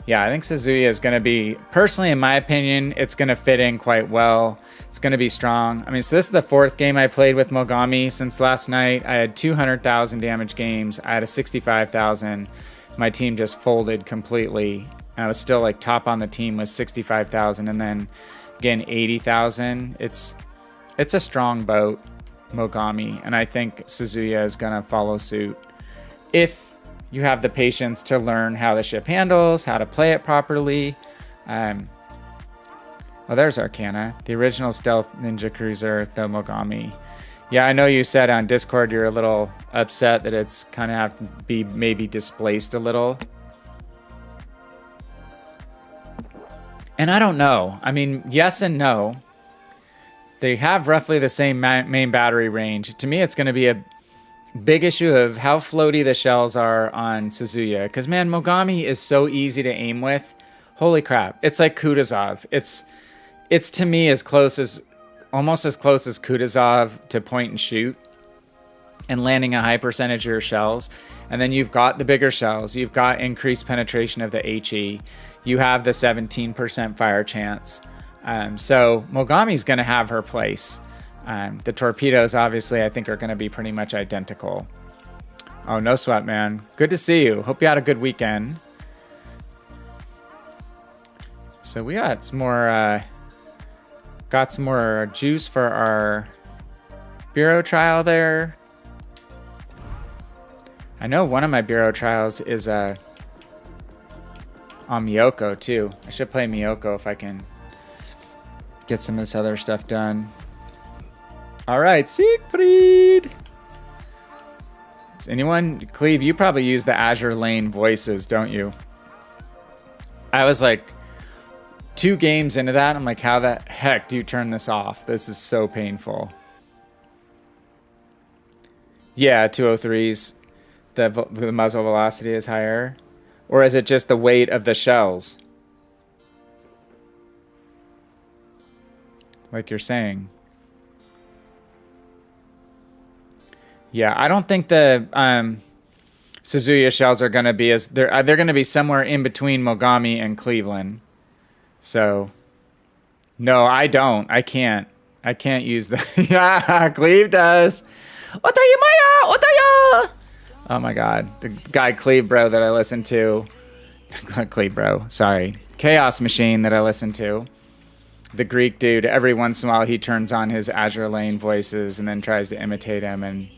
Yeah, I think Suzuya is going to be, personally, in my opinion, it's going to fit in quite well. It's going to be strong. I mean, so this is the fourth game I played with Mogami since last night. I had 200,000 damage games. I had a 65,000. My team just folded completely. And I was still like top on the team with 65,000. And then again, 80,000. It's a strong boat, Mogami. And I think Suzuya is going to follow suit. If you have the patience to learn how the ship handles, how to play it properly. Oh, there's Arcana, the original stealth ninja cruiser, the Mogami. Yeah, I know you said on Discord you're a little upset that it's kind of have to be maybe displaced a little. And I don't know. I mean, yes and no. They have roughly the same main battery range. To me, it's going to be a big issue of how floaty the shells are on Suzuya. Because, man, Mogami is so easy to aim with. Holy crap. It's like Kutuzov. It's to me almost as close as Kutuzov to point and shoot. And landing a high percentage of your shells. And then you've got the bigger shells. You've got increased penetration of the HE. You have the 17% fire chance. So Mogami's going to have her place. The torpedoes, obviously, I think are going to be pretty much identical. Oh, no sweat, man. Good to see you. Hope you had a good weekend. So we got some more juice for our bureau trial there. I know one of my bureau trials is on Miyoko, too. I should play Miyoko if I can get some of this other stuff done. All right, Siegfried. Does anyone, Cleve, you probably use the Azure Lane voices, don't you? I was like 2 games into that. I'm like, how the heck do you turn this off? This is so painful. Yeah, 203s. The muzzle velocity is higher. Or is it just the weight of the shells? Like you're saying. Yeah, I don't think the Suzuya shells are going to be as... They're going to be somewhere in between Mogami and Cleveland. So, no, I don't. I can't use the... Yeah, Cleve does. Otayamaya! Otaya! Oh my god. The guy Cleve Bro that I listen to... Cleve Bro, sorry. Chaos Machine that I listen to. The Greek dude, every once in a while he turns on his Azure Lane voices and then tries to imitate him, and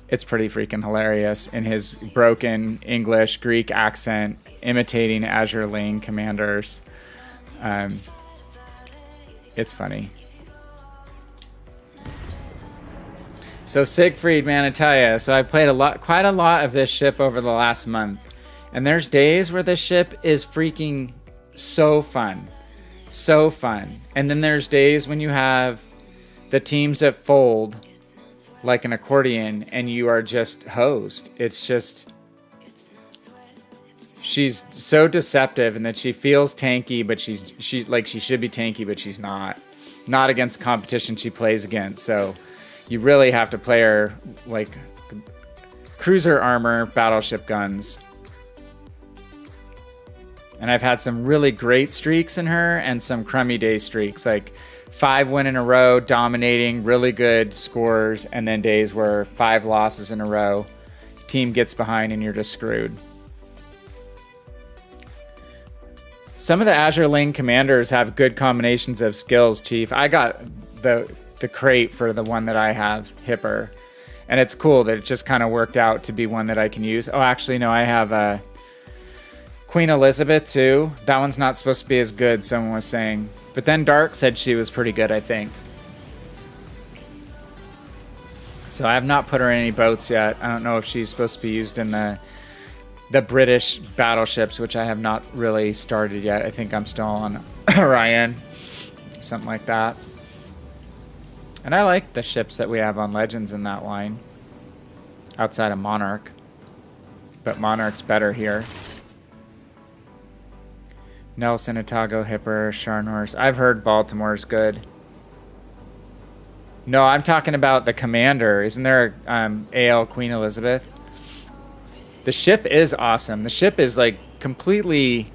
it's pretty freaking hilarious in his broken English Greek accent imitating Azure Lane commanders. It's funny. So Siegfried, man, I tell ya. So I played quite a lot of this ship over the last month. And there's days where this ship is freaking so fun. So fun. And then there's days when you have the teams that fold like an accordion and you are just hosed. It's just... She's so deceptive in that she feels tanky, but she should be tanky, but she's not. Not against the competition she plays against. So you really have to play her like cruiser armor, battleship guns. And I've had some really great streaks in her and some crummy day streaks, like 5 win in a row, dominating, really good scores, and then days where 5 losses in a row, team gets behind and you're just screwed. Some of the Azure Lane commanders have good combinations of skills, Chief. I got the crate for the one that I have, Hipper. And it's cool that it just kind of worked out to be one that I can use. Oh, actually, no, I have Queen Elizabeth, too. That one's not supposed to be as good, someone was saying. But then Dark said she was pretty good, I think. So I have not put her in any boats yet. I don't know if she's supposed to be used in the British battleships, which I have not really started yet. I think I'm still on Orion, something like that. And I like the ships that we have on Legends in that line, outside of Monarch. But Monarch's better here. Nelson, Otago, Hipper, Scharnhorst. I've heard Baltimore's good. No, I'm talking about the commander. Isn't there AL Queen Elizabeth? The ship is awesome. The ship is like completely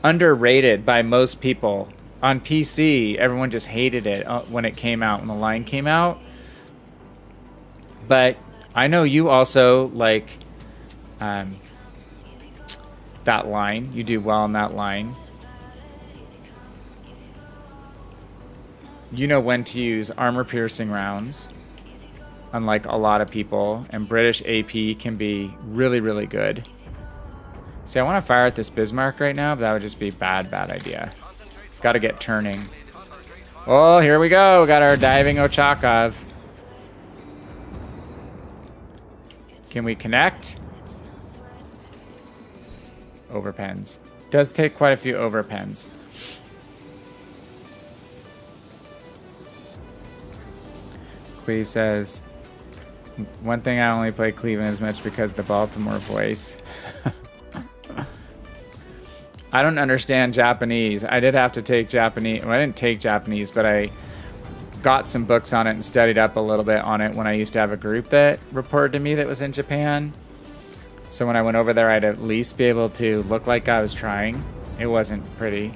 underrated by most people. On PC, everyone just hated it when it came out, when the line came out. But I know you also like that line. You do well in that line. You know when to use armor-piercing rounds. Unlike a lot of people, and British AP can be really, really good. See, I want to fire at this Bismarck right now, but that would just be a bad idea. Got to get turning. Oh, here we go. Got our diving Ochakov. Can we connect? Overpens. Does take quite a few overpens. Cleve says... One thing I only play Cleveland as much because the Baltimore voice. I don't understand Japanese. I did have to take Japanese. Well, I didn't take Japanese, but I got some books on it and studied up a little bit on it when I used to have a group that reported to me that was in Japan. So when I went over there, I'd at least be able to look like I was trying. It wasn't pretty.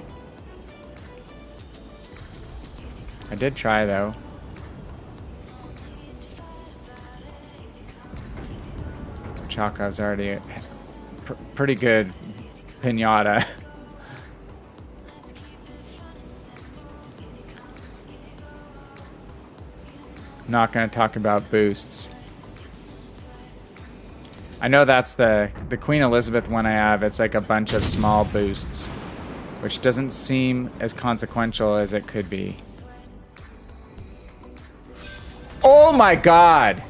I did try, though. Chakov's already a pretty good pinata. Not going to talk about boosts. I know that's the Queen Elizabeth one I have. It's like a bunch of small boosts, which doesn't seem as consequential as it could be. Oh my god!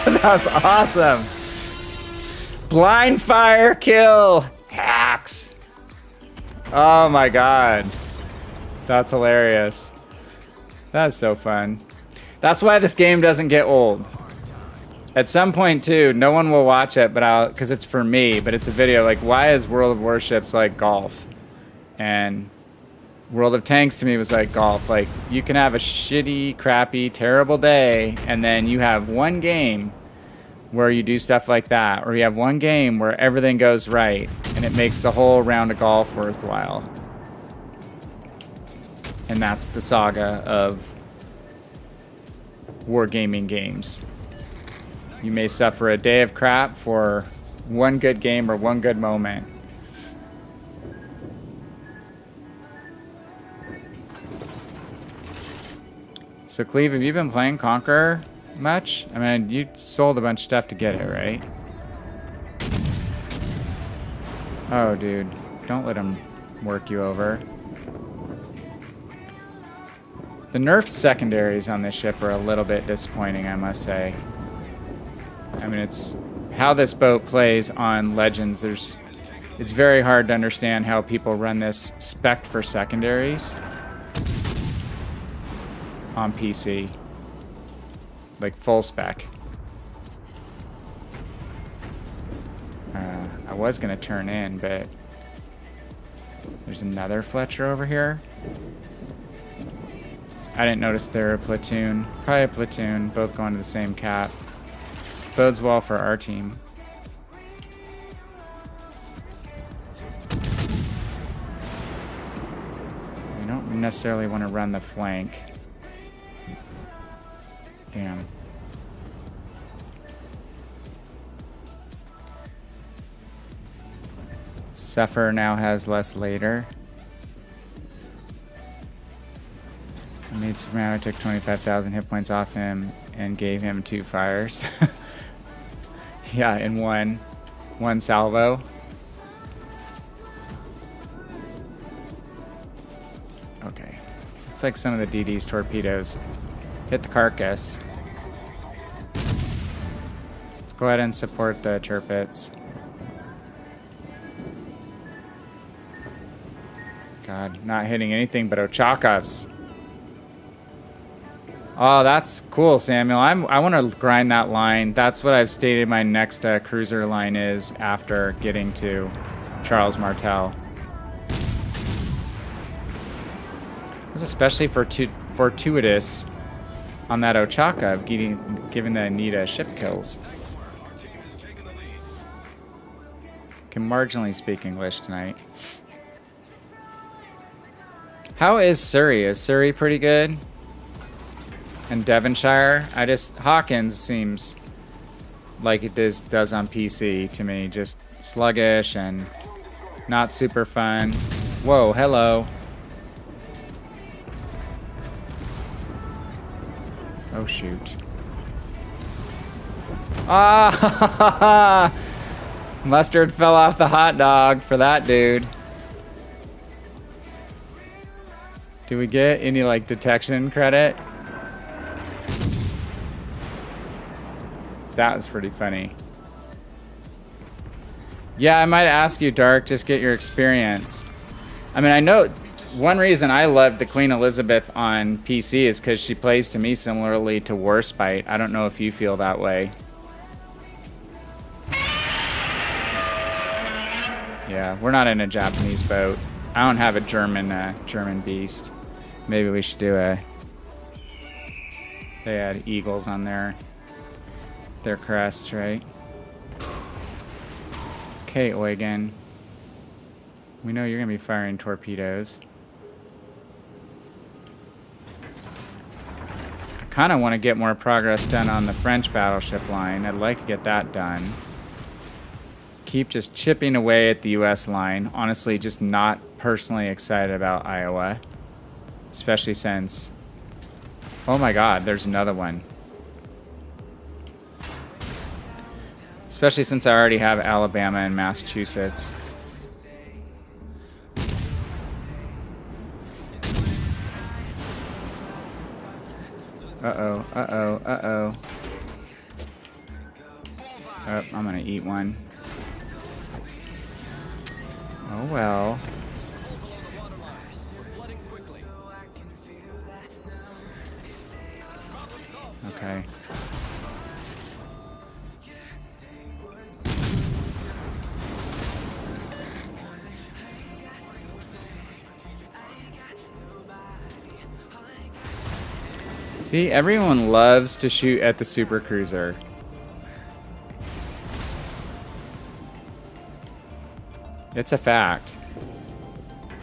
That was awesome. Blind fire kill. Hacks. Oh my god. That's hilarious. That's so fun. That's why this game doesn't get old. At some point too, no one will watch it, but because it's for me, but it's a video like, why is World of Warships like golf? And World of Tanks to me was like golf. Like, you can have a shitty, crappy, terrible day, and then you have one game where you do stuff like that, or you have one game where everything goes right, and it makes the whole round of golf worthwhile. And that's the saga of wargaming games. You may suffer a day of crap for one good game or one good moment. So, Cleve, have you been playing Conqueror much? I mean, you sold a bunch of stuff to get it, right? Oh, dude. Don't let him work you over. The nerfed secondaries on this ship are a little bit disappointing, I must say. I mean, it's how this boat plays on Legends. It's very hard to understand how people run this spec for secondaries on PC. Like full spec. I was gonna turn in, but there's another Fletcher over here. I didn't notice they're a platoon. Probably a platoon, both going to the same cap. Bodes well for our team. I don't necessarily want to run the flank. Damn. Suffer now has less later. I made Soprano, took 25,000 hit points off him and gave him 2 fires. Yeah, in one salvo. Okay. Looks like some of the DD's torpedoes hit the carcass. Let's go ahead and support the turpits. God, not hitting anything but Ochakovs. Oh, that's cool, Samuel. I want to grind that line. That's what I've stated my next cruiser line is after getting to Charles Martel. This is especially fortuitous on that Ochakov, given the Anita ship kills. Can marginally speak English tonight. How is Surrey? Is Surrey pretty good? And Devonshire? Hawkins seems like it does on PC to me. Just sluggish and not super fun. Whoa, hello. Oh, shoot. Ah! Mustard fell off the hot dog for that dude. Do we get any, like, detection credit? That was pretty funny. Yeah, I might ask you, Dark, just get your experience. I mean, I know one reason I love the Queen Elizabeth on PC is because she plays to me similarly to Warspite. I don't know if you feel that way. Yeah, we're not in a Japanese boat. I don't have a German beast. Maybe we should do a... They had eagles on their crests, right? Okay, Eugen. We know you're gonna be firing torpedoes. I kind of want to get more progress done on the French battleship line. I'd like to get that done. Keep just chipping away at the US line. Honestly, just not personally excited about Iowa. Especially since... Oh my god, there's another one. Especially since I already have Alabama and Massachusetts. Uh-oh, uh-oh, uh-oh. Oh, I'm gonna eat one. Oh well. Okay. See, everyone loves to shoot at the Supercruiser. It's a fact.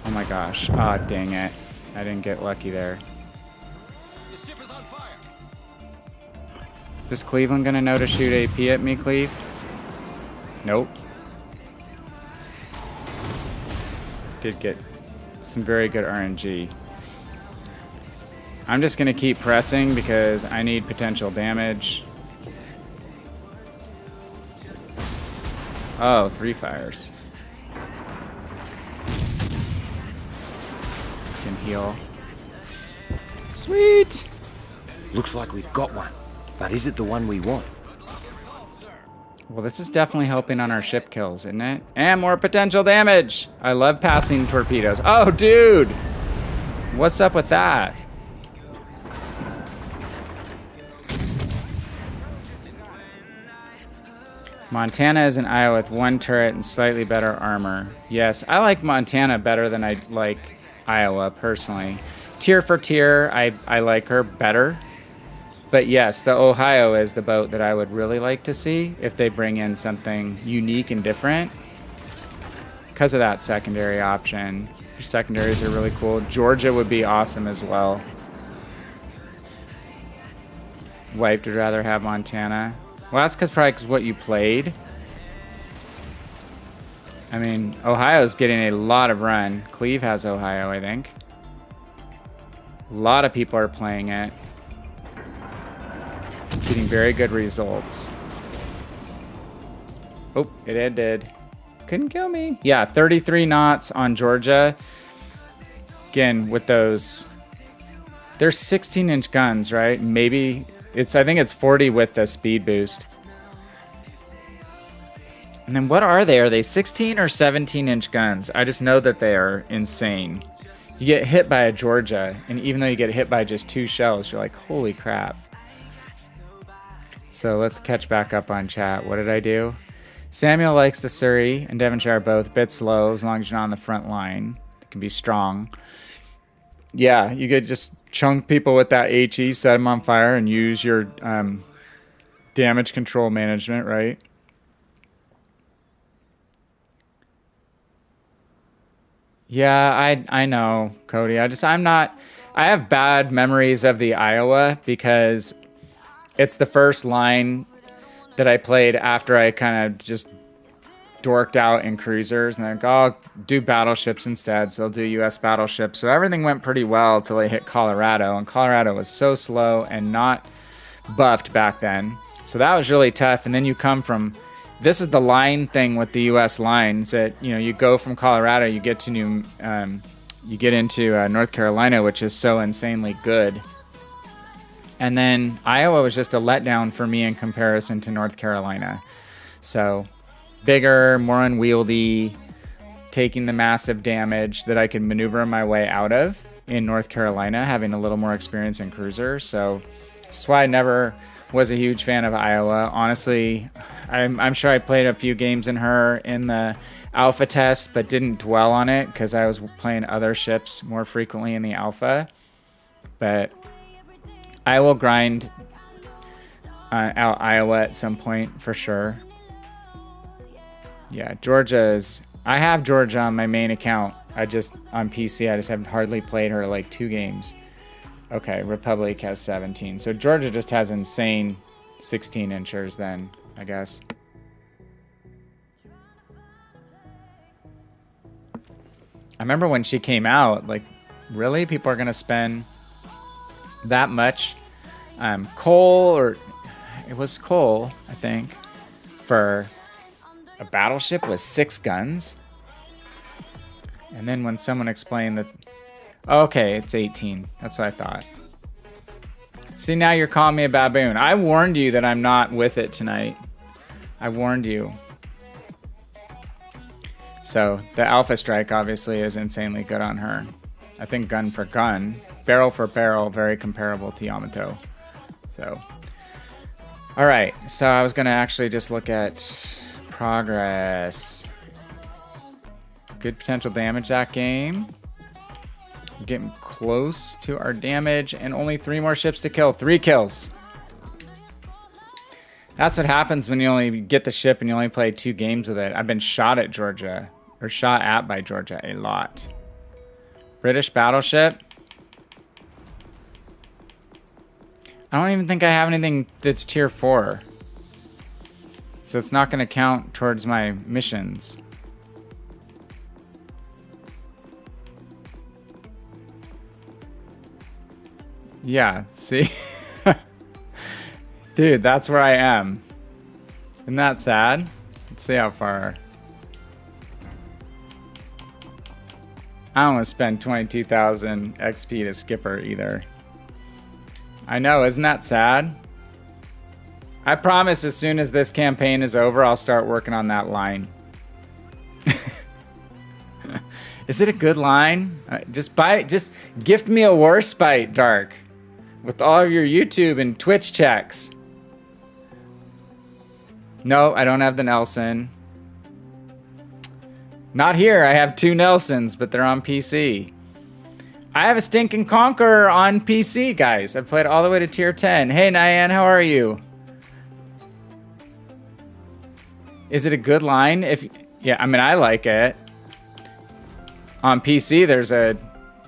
Oh my gosh. Ah, oh, dang it. I didn't get lucky there. The ship is on fire. Is this Cleveland gonna know to shoot AP at me, Cleve? Nope. Did get some very good RNG. I'm just gonna keep pressing because I need potential damage. Oh, 3 fires. Can heal. Sweet. Looks like we've got one, but is it the one we want? Well, this is definitely helping on our ship kills, isn't it? And more potential damage. I love passing torpedoes. Oh, dude. What's up with that? Montana is an Iowa with 1 turret and slightly better armor. Yes, I like Montana better than I like Iowa, personally. Tier for tier, I like her better. But yes, the Ohio is the boat that I would really like to see if they bring in something unique and different. Because of that secondary option. Your secondaries are really cool. Georgia would be awesome as well. Wife would rather have Montana. Well, that's probably because what you played. I mean, Ohio's getting a lot of run. Cleve has Ohio, I think. A lot of people are playing it. Getting very good results. Oh, it ended. Couldn't kill me. Yeah, 33 knots on Georgia. Again, with those... They're 16-inch guns, right? Maybe... I think it's 40 with the speed boost. And then what are they? Are they 16 or 17-inch guns? I just know that they are insane. You get hit by a Georgia, and even though you get hit by just 2 shells, you're like, holy crap. So let's catch back up on chat. What did I do? Samuel likes the Surrey and Devonshire are both a bit slow as long as you're not on the front line. They can be strong. Yeah, you could just chunk people with that HE, set them on fire, and use your damage control management, right? Yeah, I know, Cody. I have bad memories of the Iowa because it's the first line that I played after I kind of just dorked out in cruisers, and I'll do battleships instead, so I'll do US battleships. So everything went pretty well till I hit Colorado, and Colorado was so slow and not buffed back then. So that was really tough. And then you come from, this is the line thing with the US lines that, you go from Colorado, you get to you get into North Carolina, which is so insanely good. And then Iowa was just a letdown for me in comparison to North Carolina. So bigger, more unwieldy, taking the massive damage that I could maneuver my way out of in North Carolina, having a little more experience in cruiser. So that's why I never was a huge fan of Iowa. Honestly, I'm sure I played a few games in her in the alpha test, but didn't dwell on it because I was playing other ships more frequently in the alpha. But I will grind out Iowa at some point for sure. Yeah, I have Georgia on my main account. On PC, I just have hardly played her like 2 games. Okay, Republic has 17. So Georgia just has insane 16-inchers then, I guess. I remember when she came out, like, really? People are going to spend that much coal, or it was coal, I think, for a battleship with 6 guns? And then when someone explained that, okay, it's 18. That's what I thought. See, now you're calling me a baboon. I warned you that I'm not with it tonight. I warned you. So the Alpha Strike obviously is insanely good on her. I think gun for gun, barrel for barrel, very comparable to Yamato. So, all right. So I was going to actually just look at progress. Good potential damage that game. We're getting close to our damage and only 3 more ships to kill. 3 kills. That's what happens when you only get the ship and you only play 2 games with it. I've been shot at Georgia, or shot at by Georgia a lot. British battleship. I don't even think I have anything that's tier 4. So it's not going to count towards my missions. Yeah, see? Dude, that's where I am. Isn't that sad? Let's see how far. I don't want to spend 22,000 XP to skip her either. I know, isn't that sad? I promise as soon as this campaign is over, I'll start working on that line. Is it a good line? Just gift me a Warspite, Dark. With all of your YouTube and Twitch checks. No, I don't have the Nelson. Not here. I have 2 Nelsons, but they're on PC. I have a Stinking Conqueror on PC, guys. I've played all the way to tier 10. Hey, Nyan, how are you? Is it a good line? Yeah, I mean, I like it. On PC,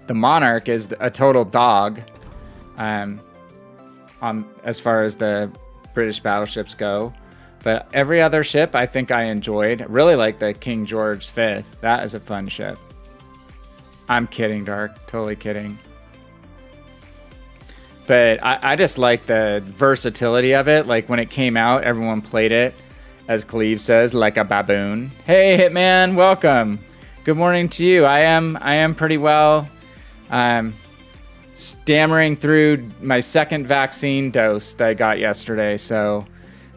the Monarch is a total dog. As far as the British battleships go. But every other ship I think I enjoyed. Really like the King George V. That is a fun ship. I'm kidding, Dark. Totally kidding. But I just like the versatility of it. Like when it came out, everyone played it, as Cleve says, like a baboon. Hey, Hitman, welcome. Good morning to you. I am pretty well. Stammering through my second vaccine dose that I got yesterday, so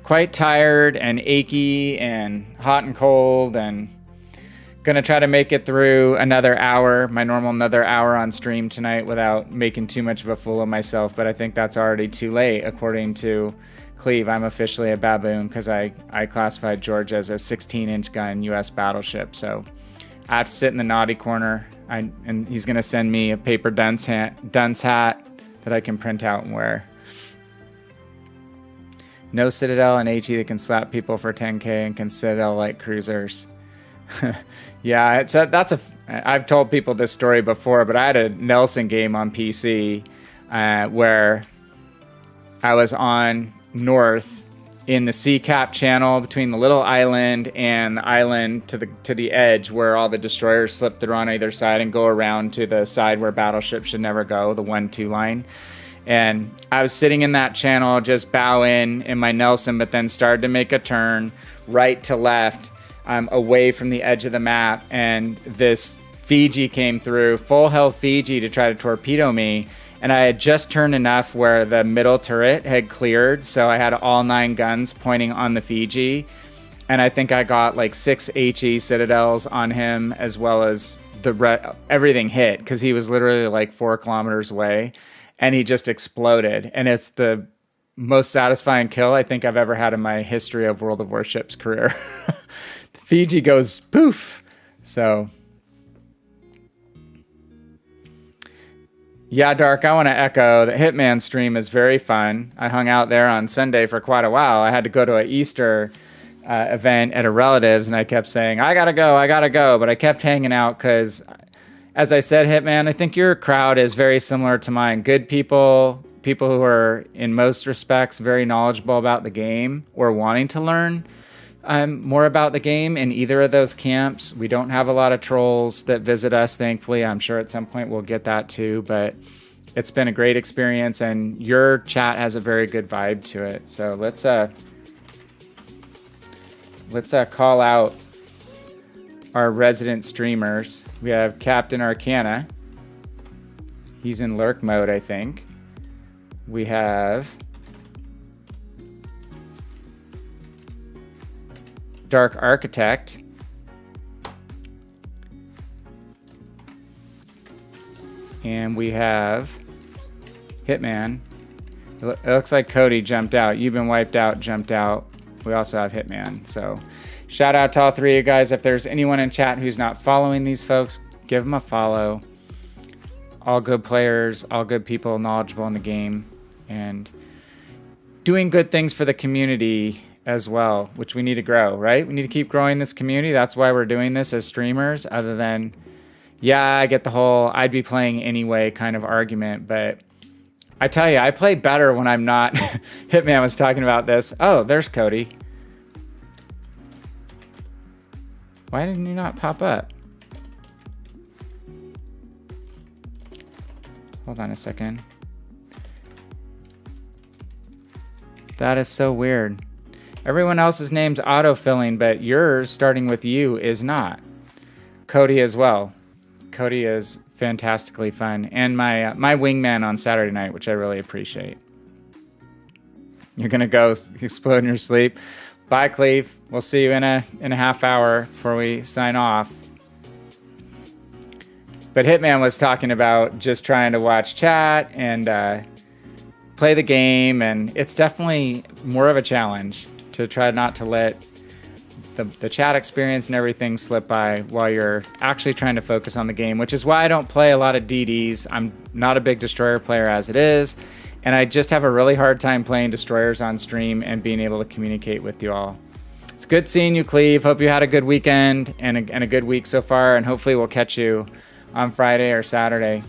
quite tired and achy and hot and cold, and gonna try to make it through another hour, my normal another hour on stream tonight without making too much of a fool of myself, but I think that's already too late according to Cleve. I'm officially a baboon because I classified George as a 16-inch gun US battleship, so I have to sit in the naughty corner, and he's gonna send me a paper dunce hat that I can print out and wear. No Citadel and HE that can slap people for 10k and can Citadel like cruisers. Yeah, I've told people this story before, but I had a Nelson game on PC where I was on North in the sea cap channel between the little island and the island to the edge where all the destroyers slip through on either side and go around to the side where battleships should never go, the 1-2 line. And I was sitting in that channel just bowing in my Nelson, but then started to make a turn right to left away from the edge of the map, and this Fiji came through, full health Fiji, to try to torpedo me. And I had just turned enough where the middle turret had cleared, so I had all 9 guns pointing on the Fiji. And I think I got like 6 HE Citadels on him, as well as everything hit, because he was literally like 4 kilometers away, and he just exploded. And it's the most satisfying kill I think I've ever had in my history of World of Warships career. The Fiji goes poof. So... yeah, Dark, I want to echo that Hitman stream is very fun. I hung out there on Sunday for quite a while. I had to go to an Easter event at a relative's, and I kept saying, I gotta go. But I kept hanging out because, as I said, Hitman, I think your crowd is very similar to mine. Good people who are, in most respects, very knowledgeable about the game or wanting to learn more about the game in either of those camps. We don't have a lot of trolls that visit us, thankfully. I'm sure at some point we'll get that too, but it's been a great experience, and your chat has a very good vibe to it. So let's call out our resident streamers. We have Captain Arcana. He's in lurk mode, I think. We have Dark Architect. And we have Hitman. It looks like Cody jumped out. You've been wiped out, jumped out. We also have Hitman. So shout out to all 3 of you guys. If there's anyone in chat who's not following these folks, give them a follow. All good players, all good people, knowledgeable in the game, and doing good things for the community as well, which we need to grow, right? We need to keep growing this community. That's why we're doing this as streamers, other than, yeah, I get the whole I'd be playing anyway kind of argument, but I tell you, I play better when I'm not. Hitman was talking about this. Oh, there's Cody. Why didn't you not pop up? Hold on a second. That is so weird. Everyone else's name's autofilling, but yours, starting with U, is not. Cody as well. Cody is fantastically fun. And my wingman on Saturday night, which I really appreciate. You're going to go explode in your sleep. Bye, Cleve. We'll see you in a half hour before we sign off. But Hitman was talking about just trying to watch chat and play the game, and it's definitely more of a challenge to try not to let the chat experience and everything slip by while you're actually trying to focus on the game, which is why I don't play a lot of DDs. I'm not a big destroyer player as it is, and I just have a really hard time playing destroyers on stream and being able to communicate with you all. It's good seeing you, Cleve. Hope you had a good weekend and a good week so far, and hopefully we'll catch you on Friday or Saturday.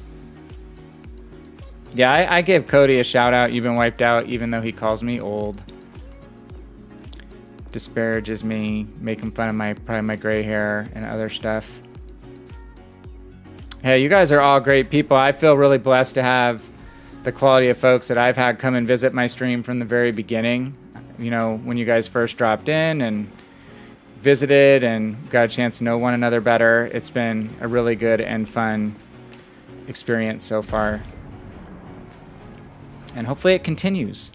Yeah, I gave Cody a shout out. You've been wiped out, even though he calls me old. Disparages me, making fun of probably my gray hair and other stuff. Hey, you guys are all great people. I feel really blessed to have the quality of folks that I've had come and visit my stream from the very beginning. You know, when you guys first dropped in and visited and got a chance to know one another better. It's been a really good and fun experience so far. And hopefully it continues.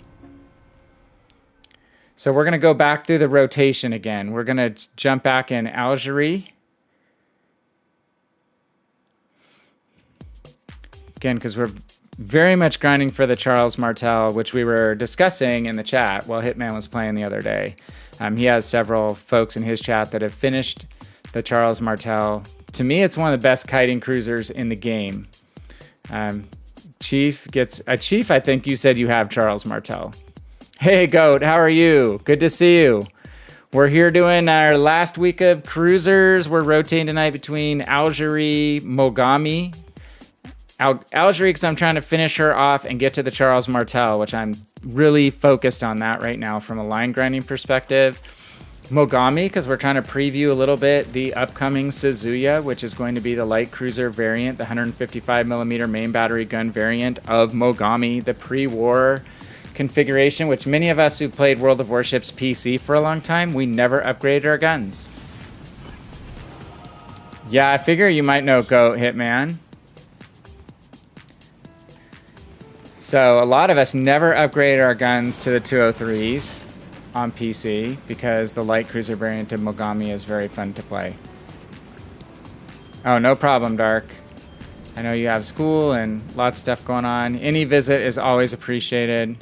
So we're going to go back through the rotation again. We're going to jump back in Algerie. Again, because we're very much grinding for the Charles Martel, which we were discussing in the chat while Hitman was playing the other day. He has several folks in his chat that have finished the Charles Martel. To me, it's one of the best kiting cruisers in the game. Chief, I think you said you have Charles Martel. Hey, Goat, how are you? Good to see you. We're here doing our last week of cruisers. We're rotating tonight between Algerie, Mogami. Algerie, because I'm trying to finish her off and get to the Charles Martel, which I'm really focused on that right now from a line grinding perspective. Mogami, because we're trying to preview a little bit the upcoming Suzuya, which is going to be the light cruiser variant, the 155mm main battery gun variant of Mogami, the pre-war configuration, which many of us who played World of Warships PC for a long time, we never upgraded our guns. Yeah, I figure you might know Goat, Hitman. So a lot of us never upgraded our guns to the 203s on PC because the light cruiser variant of Mogami is very fun to play. Oh, no problem, Dark. I know you have school and lots of stuff going on. Any visit is always appreciated.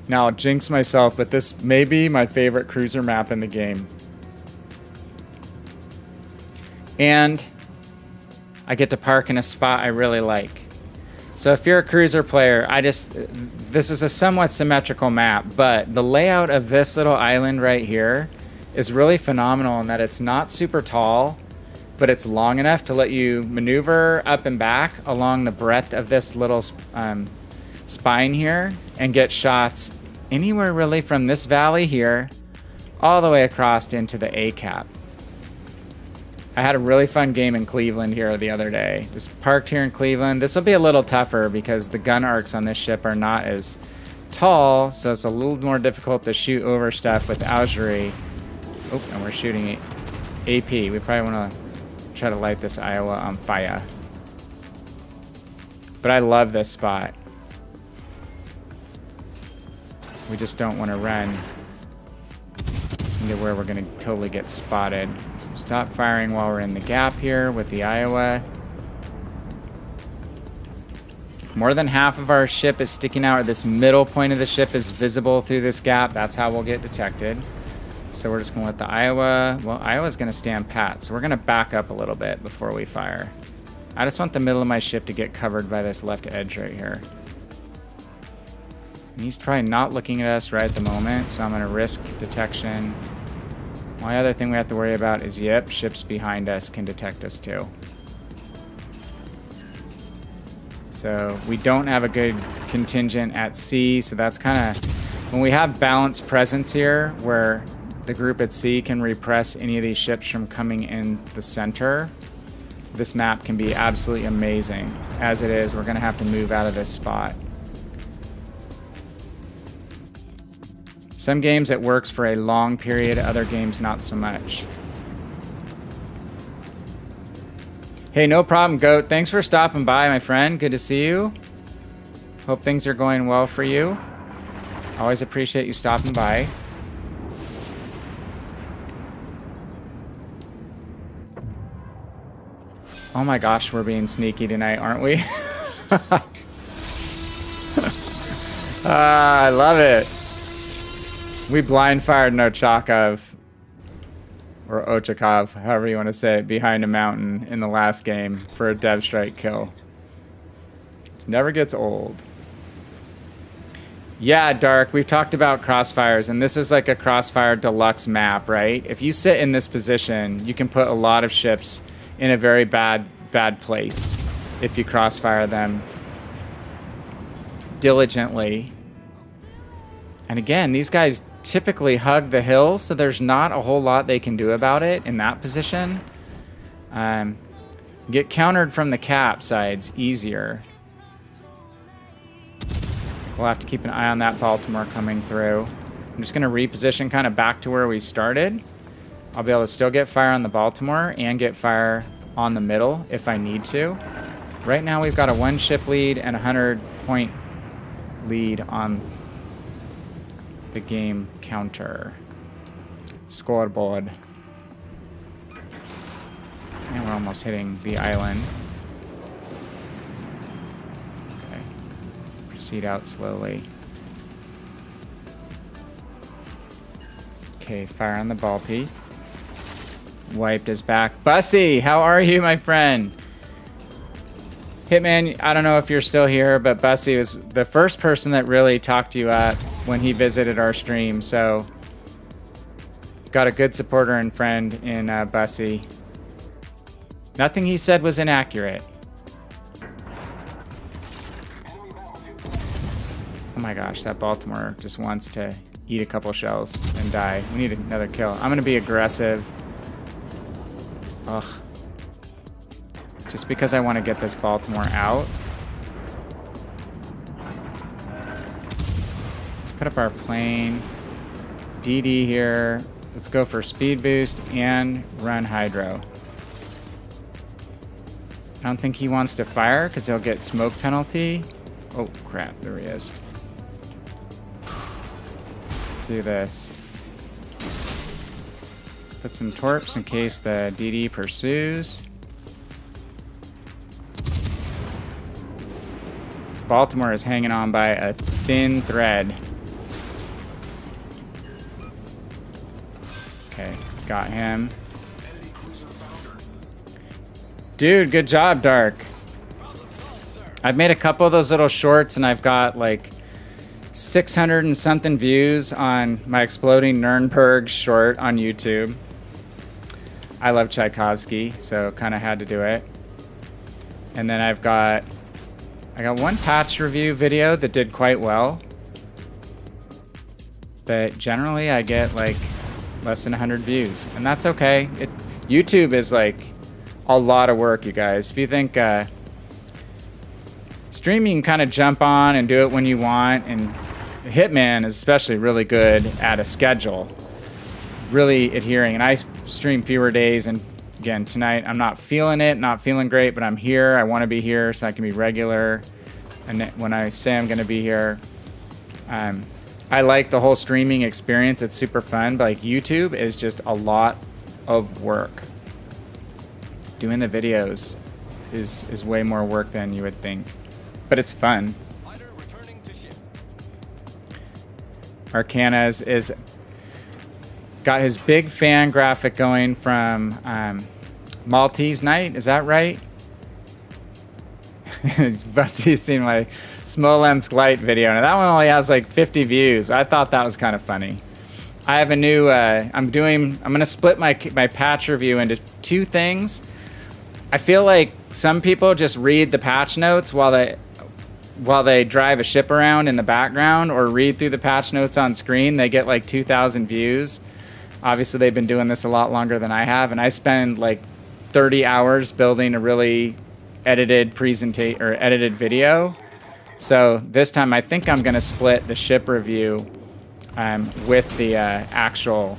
Now, I'll jinx myself, but this may be my favorite cruiser map in the game. And I get to park in a spot I really like. So if you're a cruiser player, this is a somewhat symmetrical map, but the layout of this little island right here is really phenomenal in that it's not super tall, but it's long enough to let you maneuver up and back along the breadth of this little spine here and get shots anywhere really from this valley here all the way across into the A cap. I had a really fun game in Cleveland here the other day. Just parked here in Cleveland. This will be a little tougher because the gun arcs on this ship are not as tall, so it's a little more difficult to shoot over stuff with Algerie. Oh, and we're shooting AP. We probably want to try to light this Iowa on fire. But I love this spot. We just don't want to run into where we're going to totally get spotted. So stop firing while we're in the gap here with the Iowa. More than half of our ship is sticking out, or this middle point of the ship is visible through this gap. That's how we'll get detected. So we're just going to let the Iowa, well, Iowa's going to stand pat. So we're going to back up a little bit before we fire. I just want the middle of my ship to get covered by this left edge right here. And he's probably not looking at us right at the moment, so I'm going to risk detection. One other thing we have to worry about is, yep, ships behind us can detect us too. So we don't have a good contingent at sea, so that's kind of, when we have balanced presence here, where the group at sea can repress any of these ships from coming in the center, this map can be absolutely amazing. As it is, we're going to have to move out of this spot. Some games it works for a long period, other games not so much. Hey, no problem, Goat. Thanks for stopping by, my friend. Good to see you. Hope things are going well for you. Always appreciate you stopping by. Oh my gosh, we're being sneaky tonight, aren't we? I love it. We blind fired an Ochakov, or Ochakov, however you want to say it, behind a mountain in the last game for a dev strike kill. It never gets old. Yeah, Dark, we've talked about crossfires, and this is like a crossfire deluxe map, right? If you sit in this position, you can put a lot of ships in a very bad place if you crossfire them diligently. And again, these guys typically hug the hill, so there's not a whole lot they can do about it in that position. Get countered from the cap sides easier. We'll have to keep an eye on that Baltimore coming through. I'm just going to reposition kind of back to where we started. I'll be able to still get fire on the Baltimore and get fire on the middle if I need to. Right now we've got a 1-ship lead and a 100-point lead on the game counter. Scoreboard. And we're almost hitting the island. Okay. Proceed out slowly. Okay, fire on the Balti. Wiped his back. Bussy, how are you, my friend? Hitman, I don't know if you're still here, but Bussy was the first person that really talked you up when he visited our stream, so got a good supporter and friend in Bussy. Nothing he said was inaccurate. Oh my gosh, that Baltimore just wants to eat a couple shells and die. We need another kill. I'm gonna be aggressive. Ugh. Just because I want to get this Baltimore out. Let's put up our plane. DD here. Let's go for speed boost and run hydro. I don't think he wants to fire because he'll get smoke penalty. Oh crap, there he is. Let's do this. Let's put some torps in case the DD pursues. Baltimore is hanging on by a thin thread. Okay, got him. Dude, good job, Dark. I've made a couple of those little shorts and I've got like 600 and something views on my Exploding Nuremberg short on YouTube. I love Tchaikovsky, so kind of had to do it. And then I got one patch review video that did quite well. But generally I get like less than 100 views. And that's okay. YouTube is like a lot of work, you guys. If you think streaming, you can kind of jump on and do it when you want. And Hitman is especially really good at a schedule. Really adhering. And I stream fewer days. And again, tonight I'm not feeling it, not feeling great, but I'm here. I want to be here so I can be regular. And when I say I'm going to be here, I like the whole streaming experience. It's super fun, but like YouTube is just a lot of work. Doing the videos is way more work than you would think, but it's fun. Arcanas is got his big fan graphic going from Maltese Night. Is that right? Bussy's seen my Smolensk Light video. Now that one only has like 50 views. I thought that was kind of funny. I have a new. I'm gonna split my patch review into two things. I feel like some people just read the patch notes while they drive a ship around in the background or read through the patch notes on screen. They get like 2,000 views. Obviously, they've been doing this a lot longer than I have, and I spend like 30 hours building a really edited edited video. So this time I think I'm gonna split the ship review with the actual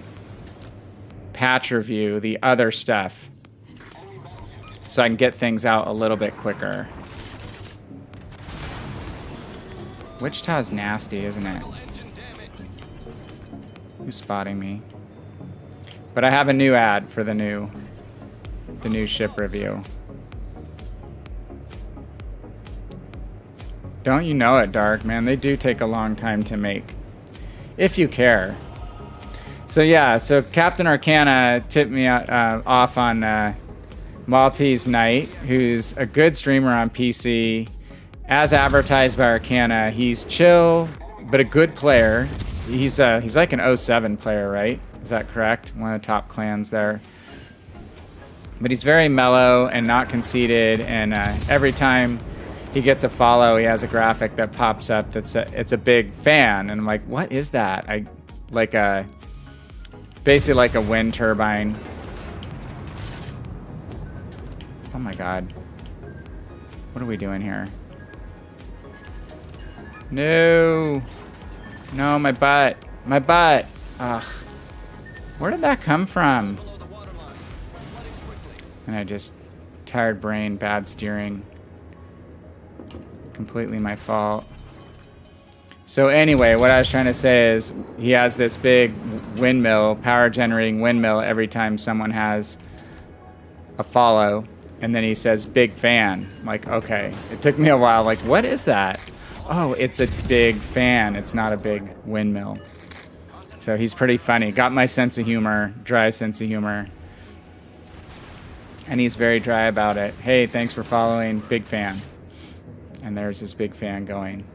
patch review, the other stuff, so I can get things out a little bit quicker. Wichita's nasty, isn't it? Who's spotting me? But I have a new ad for the new ship review. Don't you know it, Dark, man? They do take a long time to make. If you care. So yeah, so Captain Arcana tipped me off on Maltese Knight, who's a good streamer on PC. As advertised by Arcana, he's chill, but a good player. He's like an 07 player, right? Is that correct? One of the top clans there. But he's very mellow and not conceited, and every time he gets a follow, he has a graphic that pops up that's it's a big fan, and I'm like, what is that? Basically like a wind turbine. Oh my god. What are we doing here? No. No, my butt. My butt. Ugh. Where did that come from? And I just... tired brain, bad steering. Completely my fault. So anyway, what I was trying to say is he has this big windmill, power generating windmill every time someone has a follow. And then he says, big fan. I'm like, okay. It took me a while. Like, what is that? Oh, it's a big fan. It's not a big windmill. So he's pretty funny. Got my sense of humor, dry sense of humor. And he's very dry about it. Hey, thanks for following. Big fan. And there's this big fan going.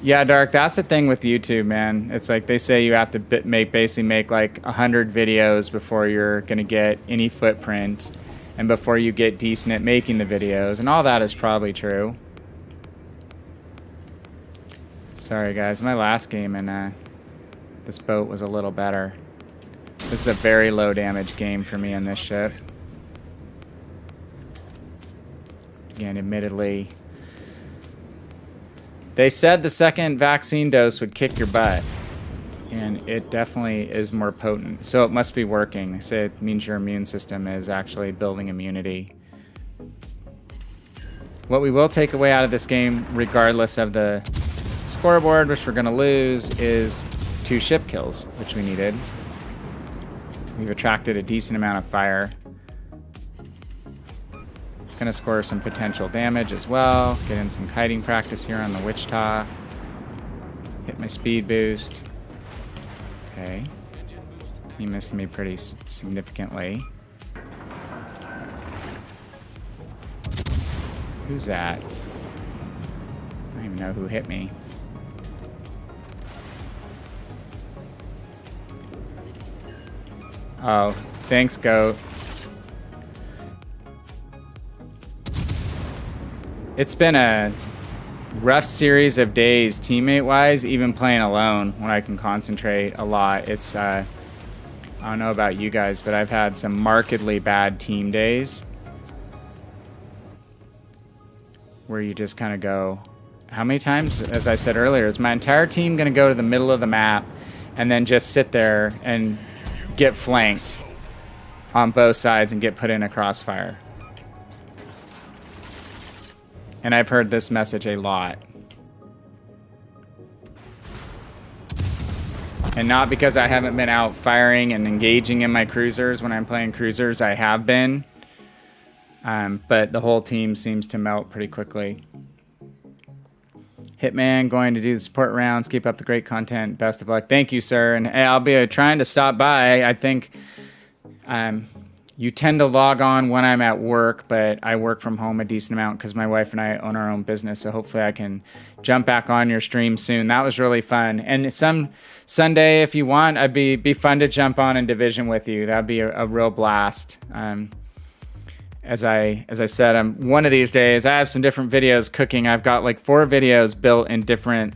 Yeah, Dark, that's the thing with YouTube, man. It's like they say you have to basically make like 100 videos before you're going to get any footprint and before you get decent at making the videos. And all that is probably true. Sorry, guys. My last game in this boat was a little better. This is a very low damage game for me on this ship. Again, admittedly, they said the second vaccine dose would kick your butt, and it definitely is more potent. So it must be working. They say it means your immune system is actually building immunity. What we will take away out of this game, regardless of the scoreboard, which we're going to lose, is 2 ship kills, which we needed. We've attracted a decent amount of fire. Gonna score some potential damage as well. Get in some kiting practice here on the Wichita. Hit my speed boost. Okay. He missed me pretty significantly. Who's that? I don't even know who hit me. Oh, thanks, Goat. It's been a rough series of days teammate-wise, even playing alone when I can concentrate a lot. It's, I don't know about you guys, but I've had some markedly bad team days where you just kind of go, how many times, as I said earlier, is my entire team going to go to the middle of the map and then just sit there and get flanked on both sides and get put in a crossfire? And I've heard this message a lot. And not because I haven't been out firing and engaging in my cruisers. When I'm playing cruisers, I have been. But the whole team seems to melt pretty quickly. Hitman, going to do the support rounds. Keep up the great content. Best of luck. Thank you, sir. And I'll be trying to stop by. I think you tend to log on when I'm at work, but I work from home a decent amount because my wife and I own our own business. So hopefully I can jump back on your stream soon. That was really fun. And some Sunday, if you want, I'd be fun to jump on in Division with you. That'd be a real blast. As I said, one of these days, I have some different videos cooking. I've got like 4 videos built in different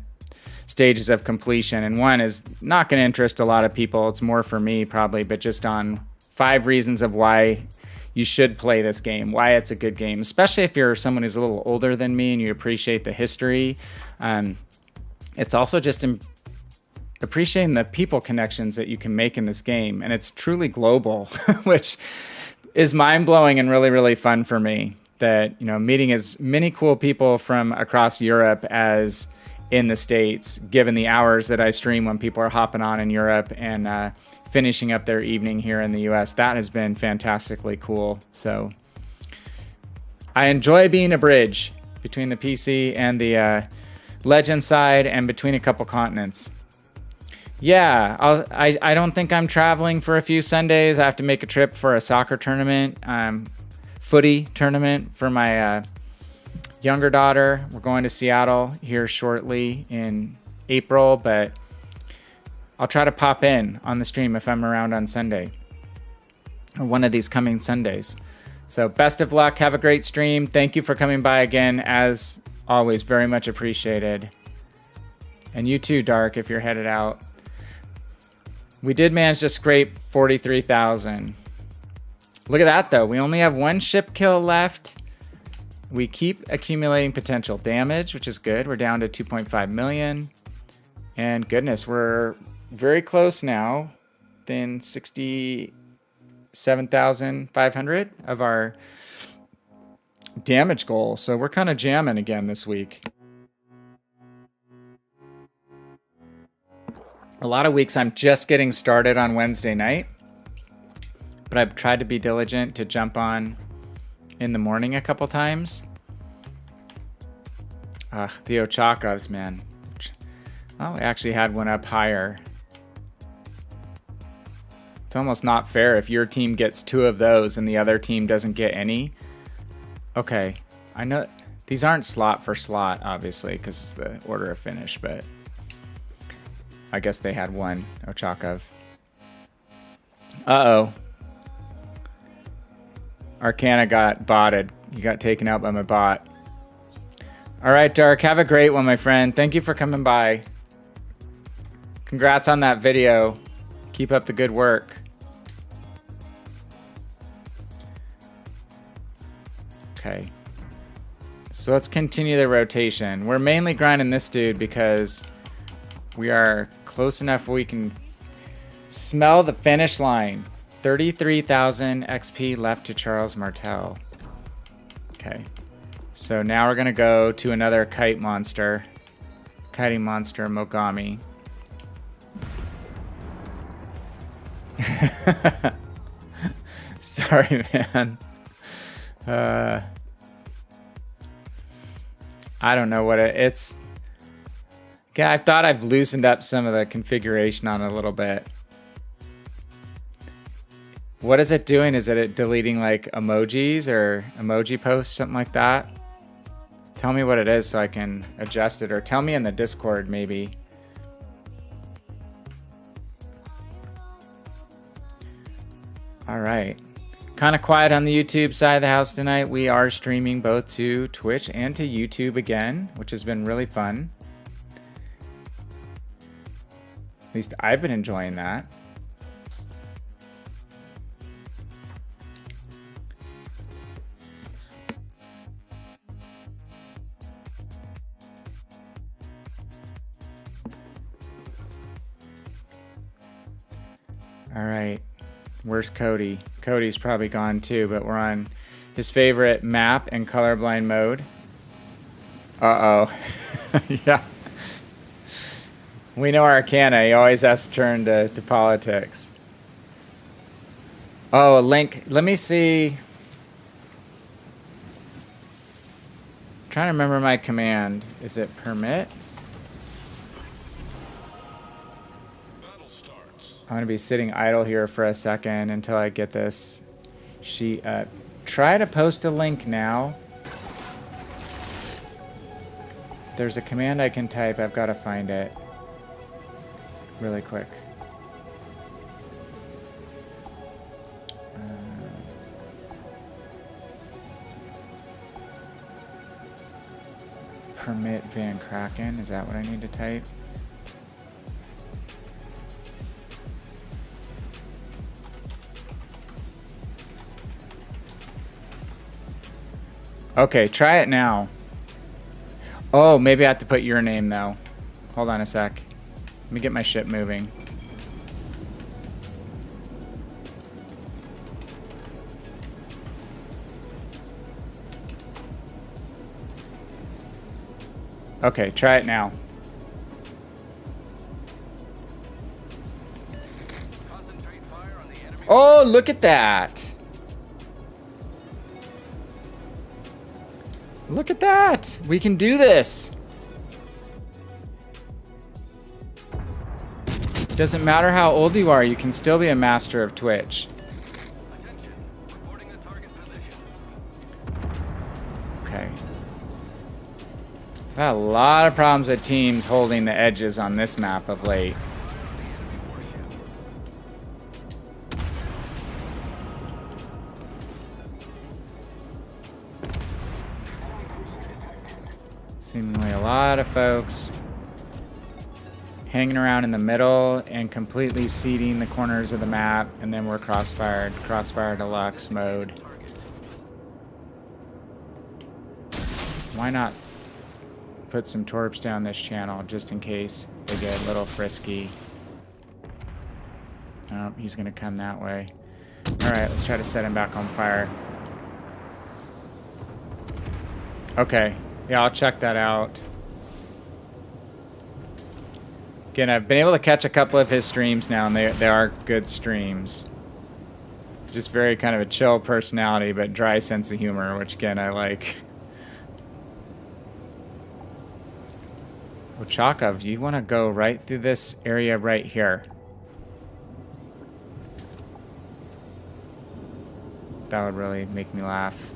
stages of completion. And one is not going to interest a lot of people. It's more for me probably, but just on 5 reasons of why you should play this game, why it's a good game, especially if you're someone who's a little older than me and you appreciate the history. It's also just appreciating the people connections that you can make in this game. And it's truly global, which is mind-blowing and really, really fun for me. that, you know, meeting as many cool people from across Europe as in the States, given the hours that I stream when people are hopping on in Europe and finishing up their evening here in the US. That has been fantastically cool. So I enjoy being a bridge between the PC and the Legend side and between a couple continents. Yeah, I don't think I'm traveling for a few Sundays. I have to make a trip for a soccer tournament, footy tournament for my younger daughter. We're going to Seattle here shortly in April, but I'll try to pop in on the stream if I'm around on Sunday or one of these coming Sundays. So best of luck. Have a great stream. Thank you for coming by again. As always, very much appreciated. And you too, Dark, if you're headed out. We did manage to scrape 43,000. Look at that, though. We only have one ship kill left. We keep accumulating potential damage, which is good. We're down to 2.5 million. And goodness, we're very close now. Within 67,500 of our damage goal. So we're kind of jamming again this week. A lot of weeks I'm just getting started on Wednesday night, but I've tried to be diligent to jump on in the morning a couple times. The Ochakovs, man. Oh, I actually had one up higher. It's almost not fair if your team gets 2 of those and the other team doesn't get any. Okay, I know these aren't slot for slot, obviously, because it's the order of finish, but I guess they had one Ochakov. Uh-oh. Arcana got botted. You got taken out by my bot. All right, Dark. Have a great one, my friend. Thank you for coming by. Congrats on that video. Keep up the good work. Okay. So let's continue the rotation. We're mainly grinding this dude because we are close enough where we can smell the finish line. 33,000 XP left to Charles Martel. Okay. So now we're going to go to another kite monster. Kiting monster, Mogami. Sorry, man. I don't know what it's. Yeah, I thought I've loosened up some of the configuration on it a little bit. What is it doing? Is it deleting like emojis or emoji posts, something like that? Tell me what it is so I can adjust it, or tell me in the Discord maybe. All right. Kind of quiet on the YouTube side of the house tonight. We are streaming both to Twitch and to YouTube again, which has been really fun. At least I've been enjoying that. All right. Where's Cody? Cody's probably gone too, but we're on his favorite map and colorblind mode. Uh-oh. Yeah. We know Arcana. He always has to turn to politics. Oh, a link. Let me see. I'm trying to remember my command. Is it permit? I'm going to be sitting idle here for a second until I get this sheet up. Try to post a link now. There's a command I can type. I've got to find it really quick. Permit VannKraken. Is that what I need to type? Okay, try it now. Oh, maybe I have to put your name, though. Hold on a sec. Let me get my ship moving. Okay, try it now. Concentrate fire on the enemy. Oh, look at that. Look at that. We can do this. Doesn't matter how old you are, you can still be a master of Twitch. Attention. Reporting the target position. Okay. Got a lot of problems with teams holding the edges on this map of late. Warship. Seemingly a lot of folks hanging around in the middle and completely seeding the corners of the map, and then we're crossfire deluxe mode. Why not put some torps down this channel just in case they get a little frisky? Oh, he's gonna come that way. Alright, let's try to set him back on fire. Okay, yeah, I'll check that out. Again, I've been able to catch a couple of his streams now, and they are good streams. Just very kind of a chill personality, but dry sense of humor, which again, I like. Ochakov, you want to go right through this area right here. That would really make me laugh.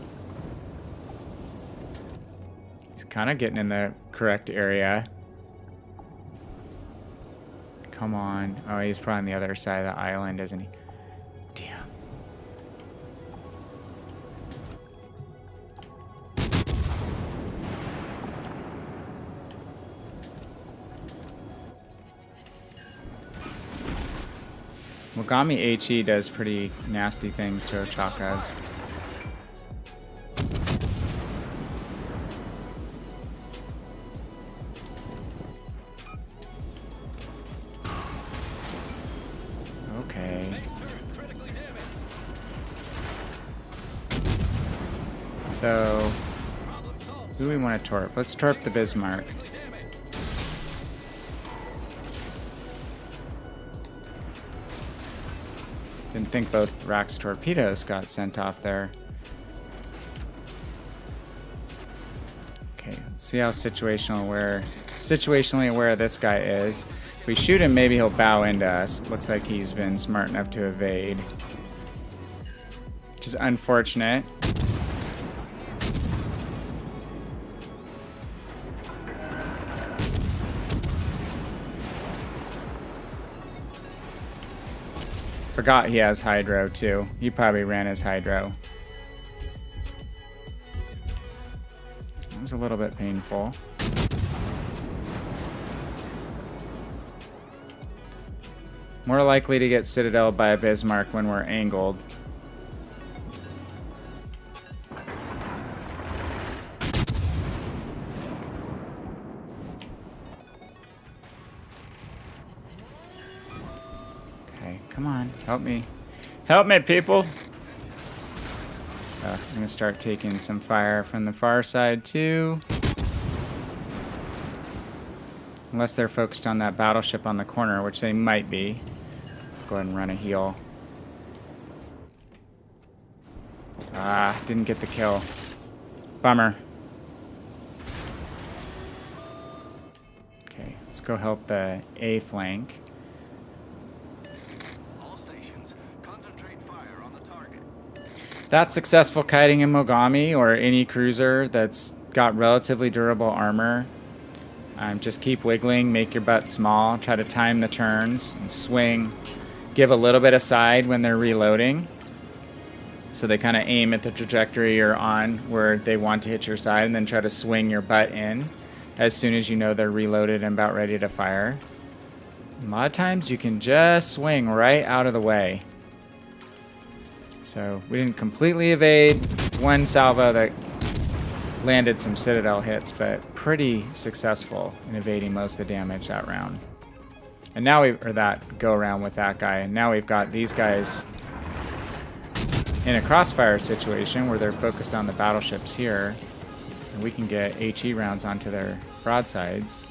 He's kind of getting in the correct area. Come on. Oh, he's probably on the other side of the island, isn't he? Damn. Mogami HE does pretty nasty things to Ochakovs. Okay. Critically damaged. So, Problem solved. who do we want to torp? Let's torp the Bismarck. Critically damaged. Didn't think both Rack's torpedoes got sent off there. Okay, let's see how situationally aware this guy is. If we shoot him, maybe he'll bow into us. Looks like he's been smart enough to evade. Which is unfortunate. Forgot he has hydro too. He probably ran his hydro. It was a little bit painful. More likely to get citadeled by a Bismarck when we're angled. Okay, come on, help me. Help me, people! I'm gonna start taking some fire from the far side too. Unless they're focused on that battleship on the corner, which they might be. Let's go ahead and run a heal. Ah, didn't get the kill. Bummer. Okay, let's go help the A flank. All stations, concentrate fire on the target. That's successful kiting in Mogami or any cruiser that's got relatively durable armor. Just keep wiggling, make your butt small, try to time the turns, and swing. Give a little bit of side when they're reloading. So they kind of aim at the trajectory you're on where they want to hit your side, and then try to swing your butt in as soon as you know they're reloaded and about ready to fire. A lot of times you can just swing right out of the way. So we didn't completely evade. One salvo that landed some Citadel hits, but pretty successful in evading most of the damage that round. And now that go around with that guy, and now we've got these guys in a crossfire situation where they're focused on the battleships here, and we can get HE rounds onto their broadsides.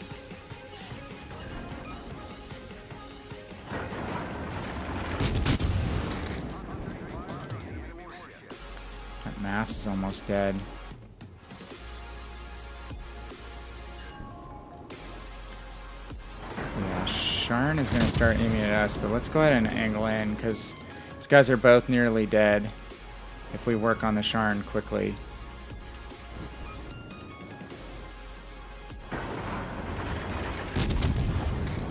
That mass is almost dead. Yeah, Sharn is going to start aiming at us, but let's go ahead and angle in because these guys are both nearly dead if we work on the Sharn quickly.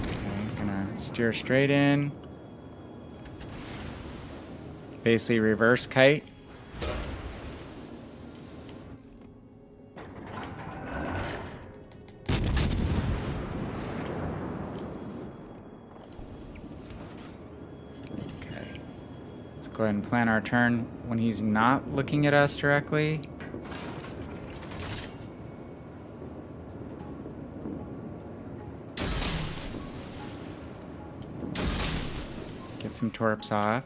Okay, gonna steer straight in. Basically reverse kite. Go ahead and plan our turn when he's not looking at us directly. Get some torps off.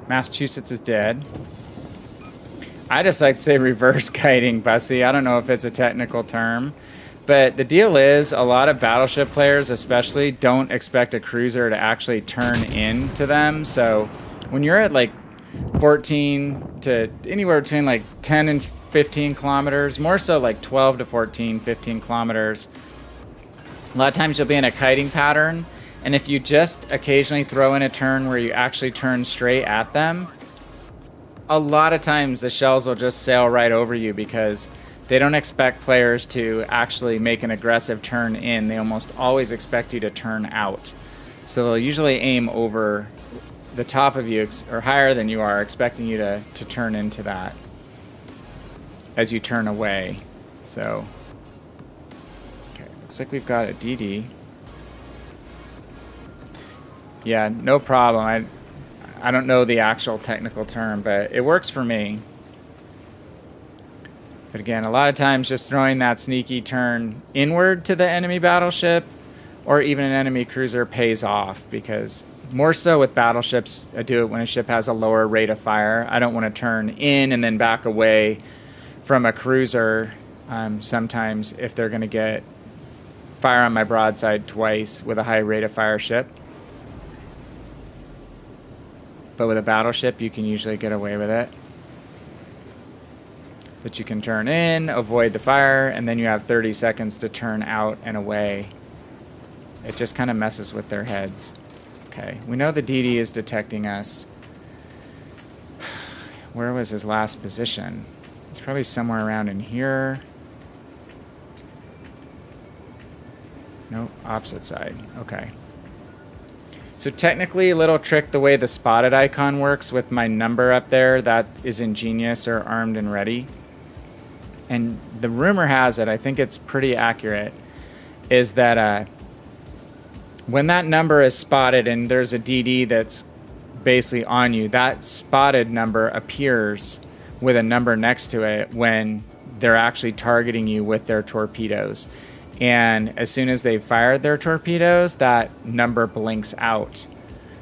Massachusetts is dead. I just like to say reverse kiting, Bussy. I don't know if it's a technical term. But the deal is, a lot of battleship players especially don't expect a cruiser to actually turn into them. So when you're at like 14 to anywhere between like 10 and 15 kilometers, more so like 12 to 14, 15 kilometers, a lot of times you'll be in a kiting pattern. And if you just occasionally throw in a turn where you actually turn straight at them, a lot of times the shells will just sail right over you because they don't expect players to actually make an aggressive turn in. They almost always expect you to turn out. So they'll usually aim over the top of you or higher than you are, expecting you to turn into that as you turn away. So, okay, looks like we've got a DD. Yeah, no problem. I don't know the actual technical term, but it works for me. But again, a lot of times just throwing that sneaky turn inward to the enemy battleship or even an enemy cruiser pays off, because more so with battleships, I do it when a ship has a lower rate of fire. I don't want to turn in and then back away from a cruiser sometimes if they're going to get fire on my broadside twice with a high rate of fire ship. But with a battleship, you can usually get away with it. That you can turn in, avoid the fire, and then you have 30 seconds to turn out and away. It just kind of messes with their heads. Okay, we know the DD is detecting us. Where was his last position? It's probably somewhere around in here. Nope, opposite side. Okay. So technically, a little trick the way the spotted icon works with my number up there, that is ingenious, or armed and ready. And the rumor has it, I think it's pretty accurate, is that when that number is spotted and there's a DD that's basically on you, that spotted number appears with a number next to it when they're actually targeting you with their torpedoes. And as soon as they've fired their torpedoes, that number blinks out.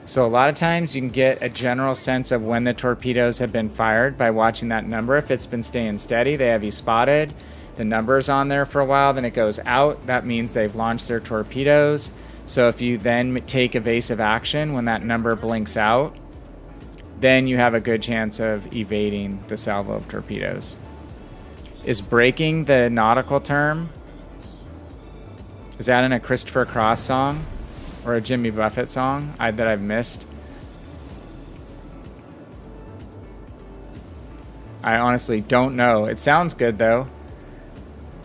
So a lot of times you can get a general sense of when the torpedoes have been fired by watching that number. If it's been staying steady, they have you spotted. The number's on there for a while, then it goes out. That means they've launched their torpedoes. So if you then take evasive action when that number blinks out, then you have a good chance of evading the salvo of torpedoes. Is breaking the nautical term? Is that in a Christopher Cross song? Or a Jimmy Buffett song that I've missed? I honestly don't know. It sounds good though.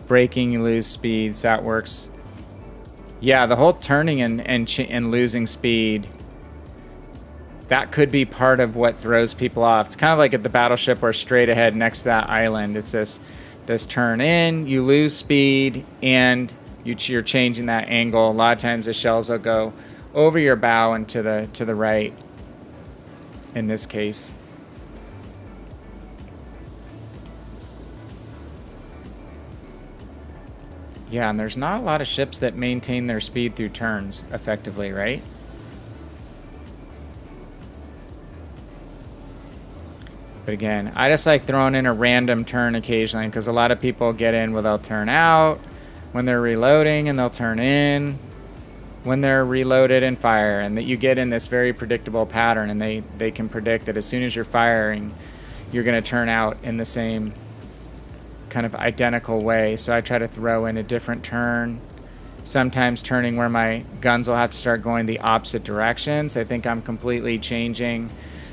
Braking, you lose speeds, that works. Yeah, the whole turning and losing speed, that could be part of what throws people off. It's kind of like at the battleship or straight ahead next to that island. It's this turn in, you lose speed, and you're changing that angle. A lot of times the shells will go over your bow and to the right in this case. Yeah, and there's not a lot of ships that maintain their speed through turns effectively, right? But again, I just like throwing in a random turn occasionally because a lot of people get in where they'll turn out when they're reloading, and they'll turn in when they're reloaded and fire, and that you get in this very predictable pattern, and they can predict that as soon as you're firing, you're going to turn out in the same kind of identical way. So I try to throw in a different turn, sometimes turning where my guns will have to start going the opposite directions. I think I'm completely changing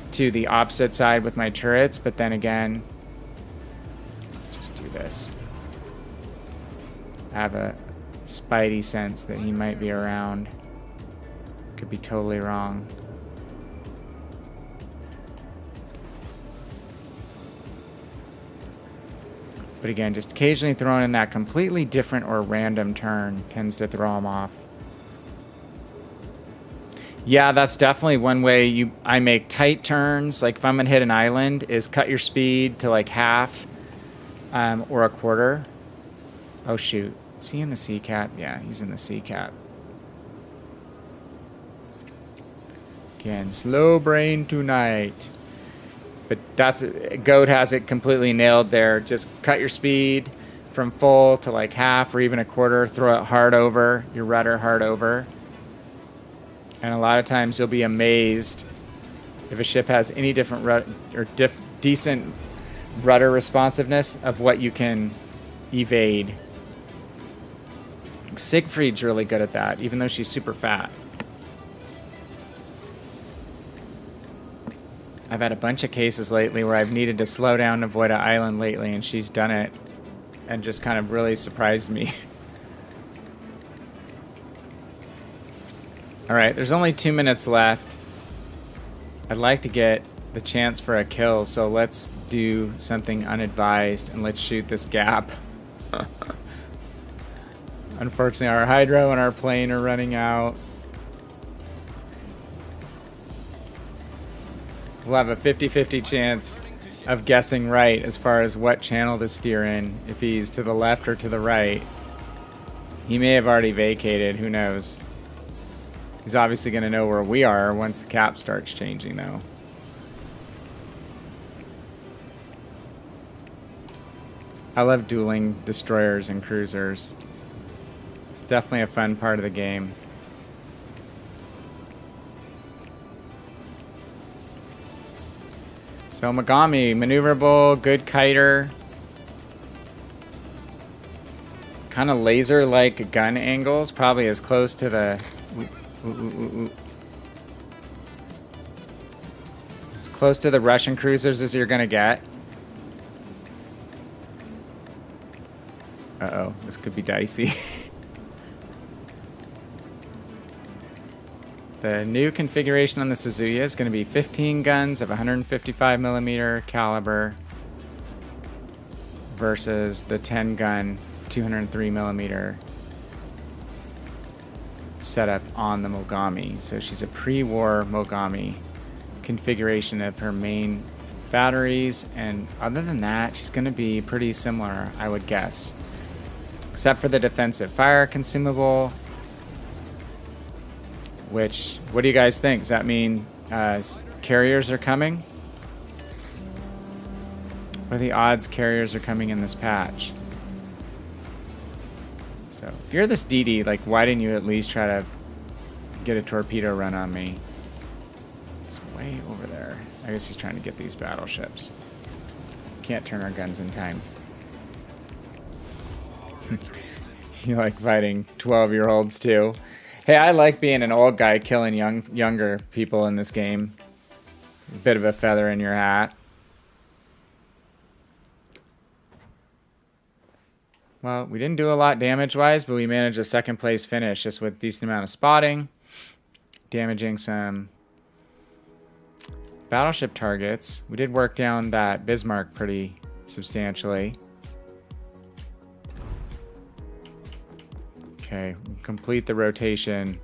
to the opposite side with my turrets, but then again, just do this. I have a spidey sense that he might be around. Could be totally wrong. But again, just occasionally throwing in that completely different or random turn tends to throw him off. Yeah, that's definitely one way I make tight turns. Like if I'm gonna hit an island, is cut your speed to like half or a quarter. Oh shoot, is he in the sea cap? Yeah, he's in the sea cap. Again, slow brain tonight. But that's Goat has it completely nailed there. Just cut your speed from full to like half or even a quarter. Throw it hard over, your rudder hard over. And a lot of times you'll be amazed if a ship has any different decent rudder responsiveness of what you can evade. Siegfried's really good at that, even though she's super fat. I've had a bunch of cases lately where I've needed to slow down and avoid an island lately, and she's done it and just kind of really surprised me. Alright, there's only 2 minutes left. I'd like to get the chance for a kill, so let's do something unadvised and let's shoot this gap. Unfortunately, our hydro and our plane are running out. We'll have a 50-50 chance of guessing right as far as what channel to steer in, if he's to the left or to the right. He may have already vacated, who knows. He's obviously going to know where we are once the cap starts changing, though. I love dueling destroyers and cruisers. It's definitely a fun part of the game. So Mogami, maneuverable, good kiter. Kind of laser-like gun angles, probably as close to the... as close to the Russian cruisers as you're gonna get. Uh-oh, this could be dicey. The new configuration on the Suzuya is going to be 15 guns of 155mm caliber versus the 10 gun 203mm setup on the Mogami. So she's a pre-war Mogami configuration of her main batteries, and other than that, she's going to be pretty similar, I would guess. Except for the defensive fire consumable. Which, what do you guys think? Does that mean carriers are coming? What are the odds carriers are coming in this patch? So, if you're this DD, like, why didn't you at least try to get a torpedo run on me? It's way over there. I guess he's trying to get these battleships. Can't turn our guns in time. You like fighting 12-year-olds too. Hey, I like being an old guy killing younger people in this game. A bit of a feather in your hat. Well, we didn't do a lot damage-wise, but we managed a second place finish just with a decent amount of spotting. Damaging some battleship targets. We did work down that Bismarck pretty substantially. Okay, complete the rotation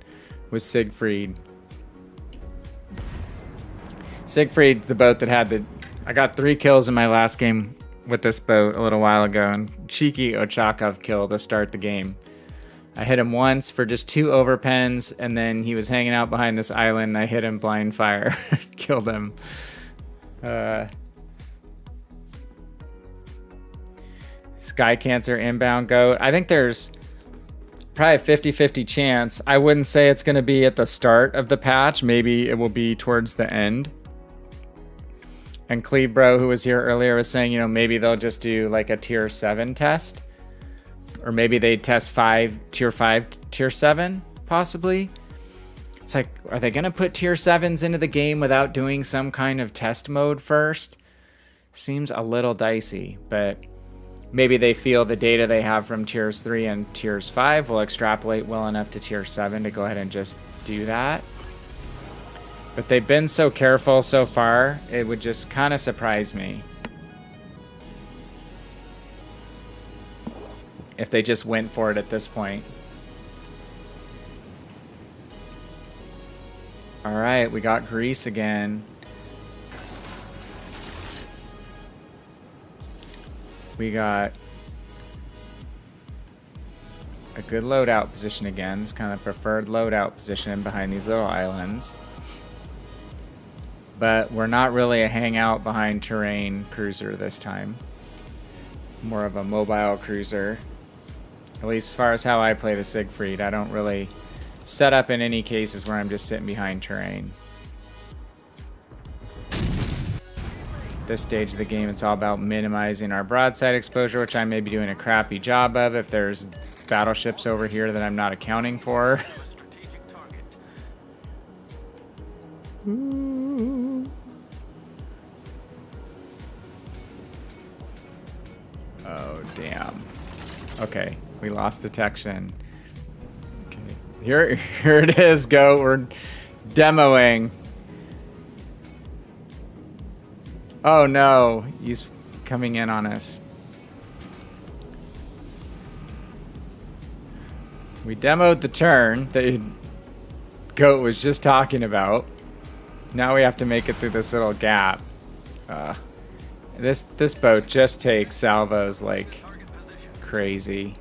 with Siegfried. Siegfried's the boat that had the... I got 3 kills in my last game with this boat a little while ago, and cheeky Ochakov kill to start the game. I hit him once for just 2 overpens, and then he was hanging out behind this island, and I hit him blind fire. Killed him. Sky Cancer inbound goat. I think there's probably a 50-50 chance. I wouldn't say it's going to be at the start of the patch. Maybe it will be towards the end. And Clevebro, who was here earlier, was saying, you know, maybe they'll just do like a tier 7 test. Or maybe they test tier 5, tier 7, possibly. It's like, are they going to put tier 7s into the game without doing some kind of test mode first? Seems a little dicey, but maybe they feel the data they have from tiers 3 and tiers 5 will extrapolate well enough to tier 7 to go ahead and just do that. But they've been so careful so far, it would just kind of surprise me if they just went for it at this point. All right, we got Greece again. We got a good loadout position again. It's kind of preferred loadout position behind these little islands. But we're not really a hangout behind terrain cruiser this time. More of a mobile cruiser. At least as far as how I play the Siegfried. I don't really set up in any cases where I'm just sitting behind terrain. This stage of the game, it's all about minimizing our broadside exposure, which I may be doing a crappy job of if there's battleships over here that I'm not accounting for. Strategic target. Oh, damn. Okay, we lost detection. Okay, here it is, go. We're demoing. Oh no, he's coming in on us. We demoed the turn that Goat was just talking about. Now we have to make it through this little gap. This boat just takes salvos like crazy.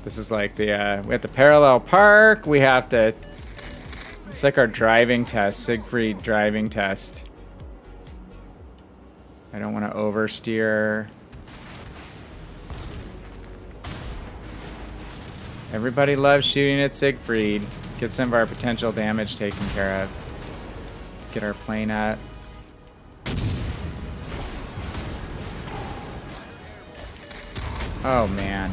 This is like the we have to parallel park. We have to. It's like our driving test, Siegfried driving test. I don't want to oversteer. Everybody loves shooting at Siegfried. Get some of our potential damage taken care of. Let's get our plane at. Oh man.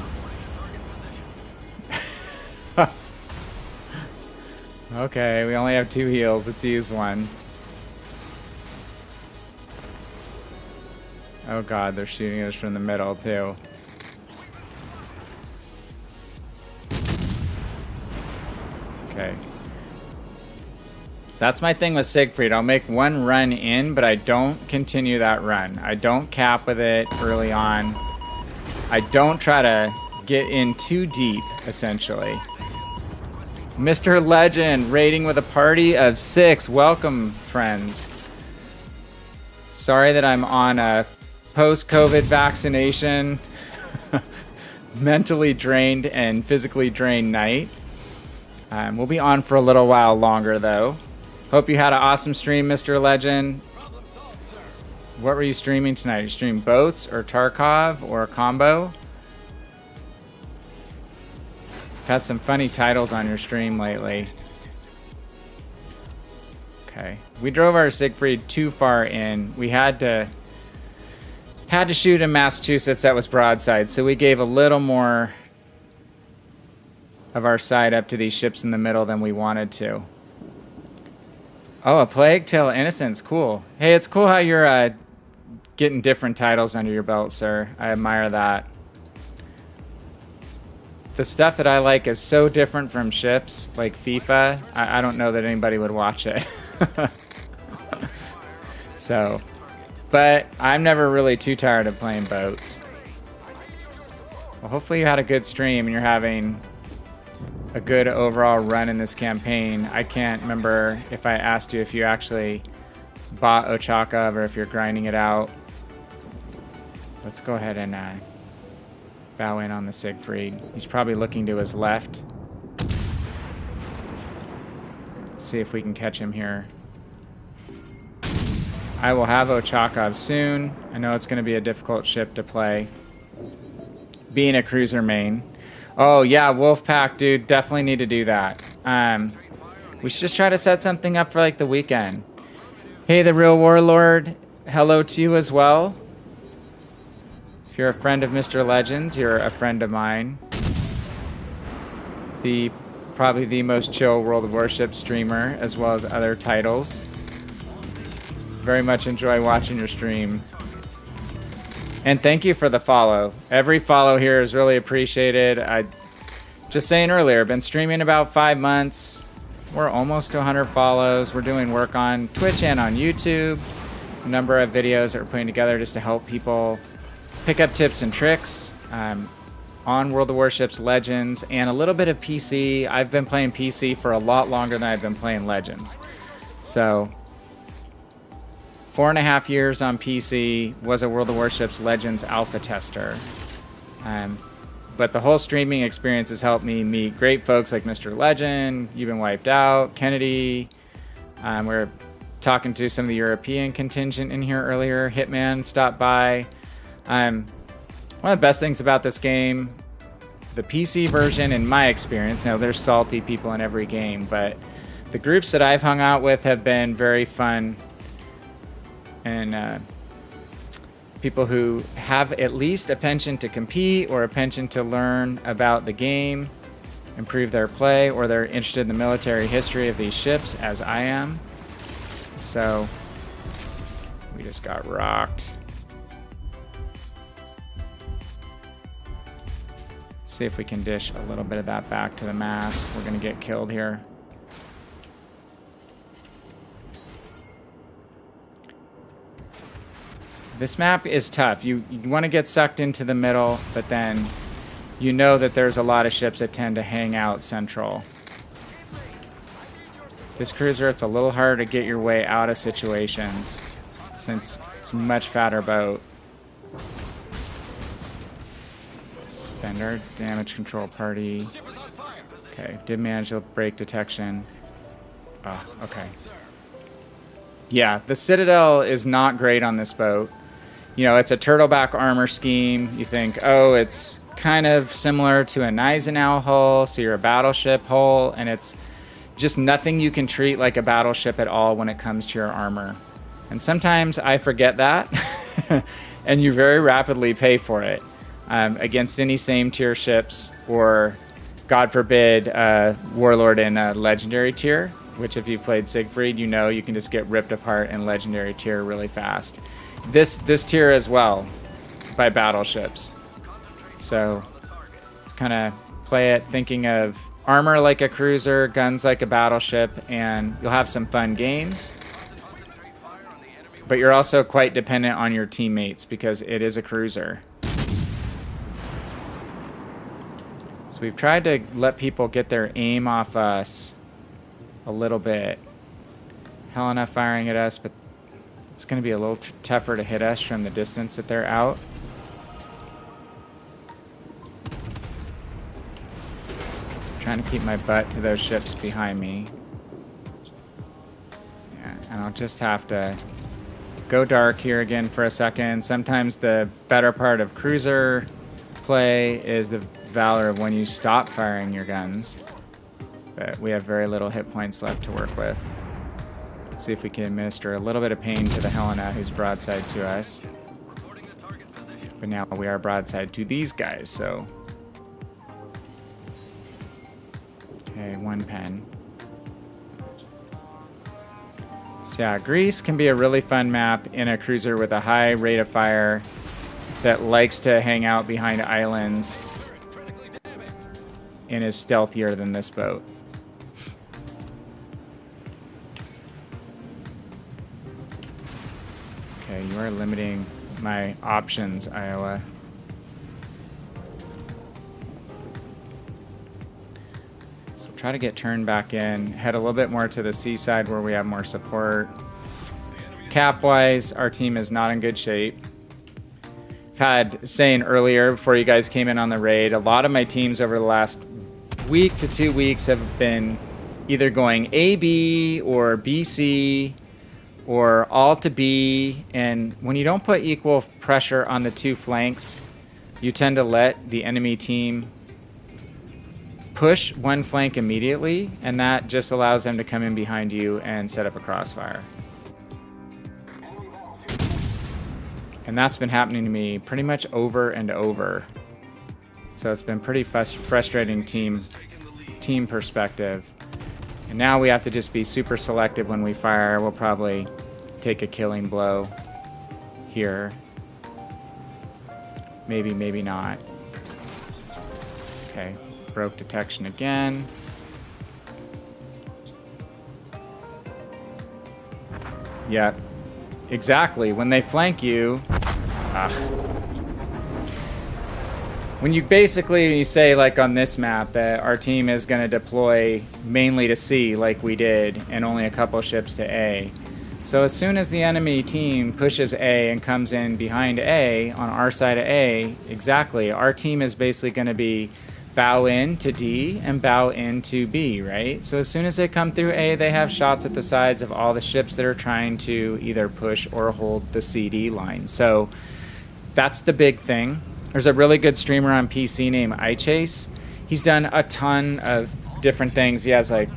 Okay, we only have 2 heals. Let's use one. Oh god, they're shooting us from the middle too. Okay. So that's my thing with Siegfried. I'll make one run in, but I don't continue that run. I don't cap with it early on. I don't try to get in too deep, essentially. Mr. Legend, raiding with a party of 6. Welcome, friends. Sorry that I'm on a post-COVID vaccination, mentally drained and physically drained night. We'll be on for a little while longer, though. Hope you had an awesome stream, Mr. Legend. Problem solved, sir. What were you streaming tonight? You streamed boats or Tarkov or a combo? Had some funny titles on your stream lately. Okay, we drove our Siegfried too far in. We had to shoot in Massachusetts. That was broadside, so we gave a little more of our side up to these ships in the middle than we wanted to. Oh, a Plague Tale Innocence, cool. Hey, it's cool how you're getting different titles under your belt, sir. I admire that. The stuff that I like is so different from ships, like FIFA. I don't know that anybody would watch it. So, but I'm never really too tired of playing boats. Well, hopefully you had a good stream and you're having a good overall run in this campaign. I can't remember if I asked you if you actually bought Ochakov or if you're grinding it out. Let's go ahead and bow in on the Siegfried. He's probably looking to his left. Let's see if we can catch him here. I will have Ochakov soon. I know it's going to be a difficult ship to play. Being a cruiser main. Oh, yeah, Wolfpack, dude. Definitely need to do that. We should just try to set something up for, like, the weekend. Hey, the Real Warlord. Hello to you as well. If you're a friend of Mr. Legends, you're a friend of mine. Probably the most chill World of Warships streamer, as well as other titles. Very much enjoy watching your stream. And thank you for the follow. Every follow here is really appreciated. I just saying earlier, been streaming about 5 months. We're almost to 100 follows. We're doing work on Twitch and on YouTube. A number of videos that we're putting together just to help people pick up tips and tricks on World of Warships Legends and a little bit of PC. I've been playing PC for a lot longer than I've been playing Legends. So 4.5 years on PC, was a World of Warships Legends alpha tester. But the whole streaming experience has helped me meet great folks like Mr. Legend, You've Been Wiped Out, Kennedy. We're talking to some of the European contingent in here earlier. Hitman stopped by. One of the best things about this game, the PC version, in my experience, now there's salty people in every game, but the groups that I've hung out with have been very fun. And people who have at least a penchant to compete or a penchant to learn about the game, improve their play, or they're interested in the military history of these ships, as I am. So we just got rocked. Let's see if we can dish a little bit of that back to the mass. We're going to get killed here. This map is tough. You want to get sucked into the middle, but then you know that there's a lot of ships that tend to hang out central. This cruiser, it's a little harder to get your way out of situations since it's a much fatter boat. Spend our damage control party. Okay, did manage to break detection. Oh, okay. Yeah, the Citadel is not great on this boat. You know, it's a turtleback armor scheme. You think, oh, it's kind of similar to a Gneisenau hull, so you're a battleship hull, and it's just nothing you can treat like a battleship at all when it comes to your armor. And sometimes I forget that, and you very rapidly pay for it against any same tier ships, or, God forbid, Warlord in a legendary tier, which if you've played Siegfried, you know you can just get ripped apart in legendary tier really fast. This tier as well by battleships. So let's kind of play it thinking of armor like a cruiser, guns like a battleship, and you'll have some fun games. But you're also quite dependent on your teammates because it is a cruiser. So we've tried to let people get their aim off us a little bit. Helena firing at us, but it's going to be a little tougher to hit us from the distance that they're out. Trying to keep my butt to those ships behind me. Yeah, and I'll just have to go dark here again for a second. Sometimes the better part of cruiser play is the valor of when you stop firing your guns. But we have very little hit points left to work with. Let's see if we can administer a little bit of pain to the Helena who's broadside to us. But now we are broadside to these guys, so. Okay, one pen. So yeah, Greece can be a really fun map in a cruiser with a high rate of fire that likes to hang out behind islands and is stealthier than this boat. Okay, you are limiting my options, Iowa. So try to get turned back in. Head a little bit more to the seaside where we have more support. Cap-wise, our team is not in good shape. I've had saying earlier, before you guys came in on the raid, a lot of my teams over the last week to 2 weeks have been either going AB or BC or all to B. And when you don't put equal pressure on the two flanks, you tend to let the enemy team push one flank immediately, and that just allows them to come in behind you and set up a crossfire. And that's been happening to me pretty much over and over. So it's been pretty frustrating team perspective. And now we have to just be super selective when we fire. We'll probably take a killing blow here. Maybe, maybe not. Okay, broke detection again. Yep, exactly. When they flank you, when you basically say, like on this map, that our team is going to deploy mainly to C like we did, and only a couple ships to A. So as soon as the enemy team pushes A and comes in behind A on our side of A, exactly, our team is basically going to be bow in to D and bow in to B, right? So as soon as they come through A, they have shots at the sides of all the ships that are trying to either push or hold the CD line. So that's the big thing. There's a really good streamer on PC named iChase. He's done a ton of different things. He has like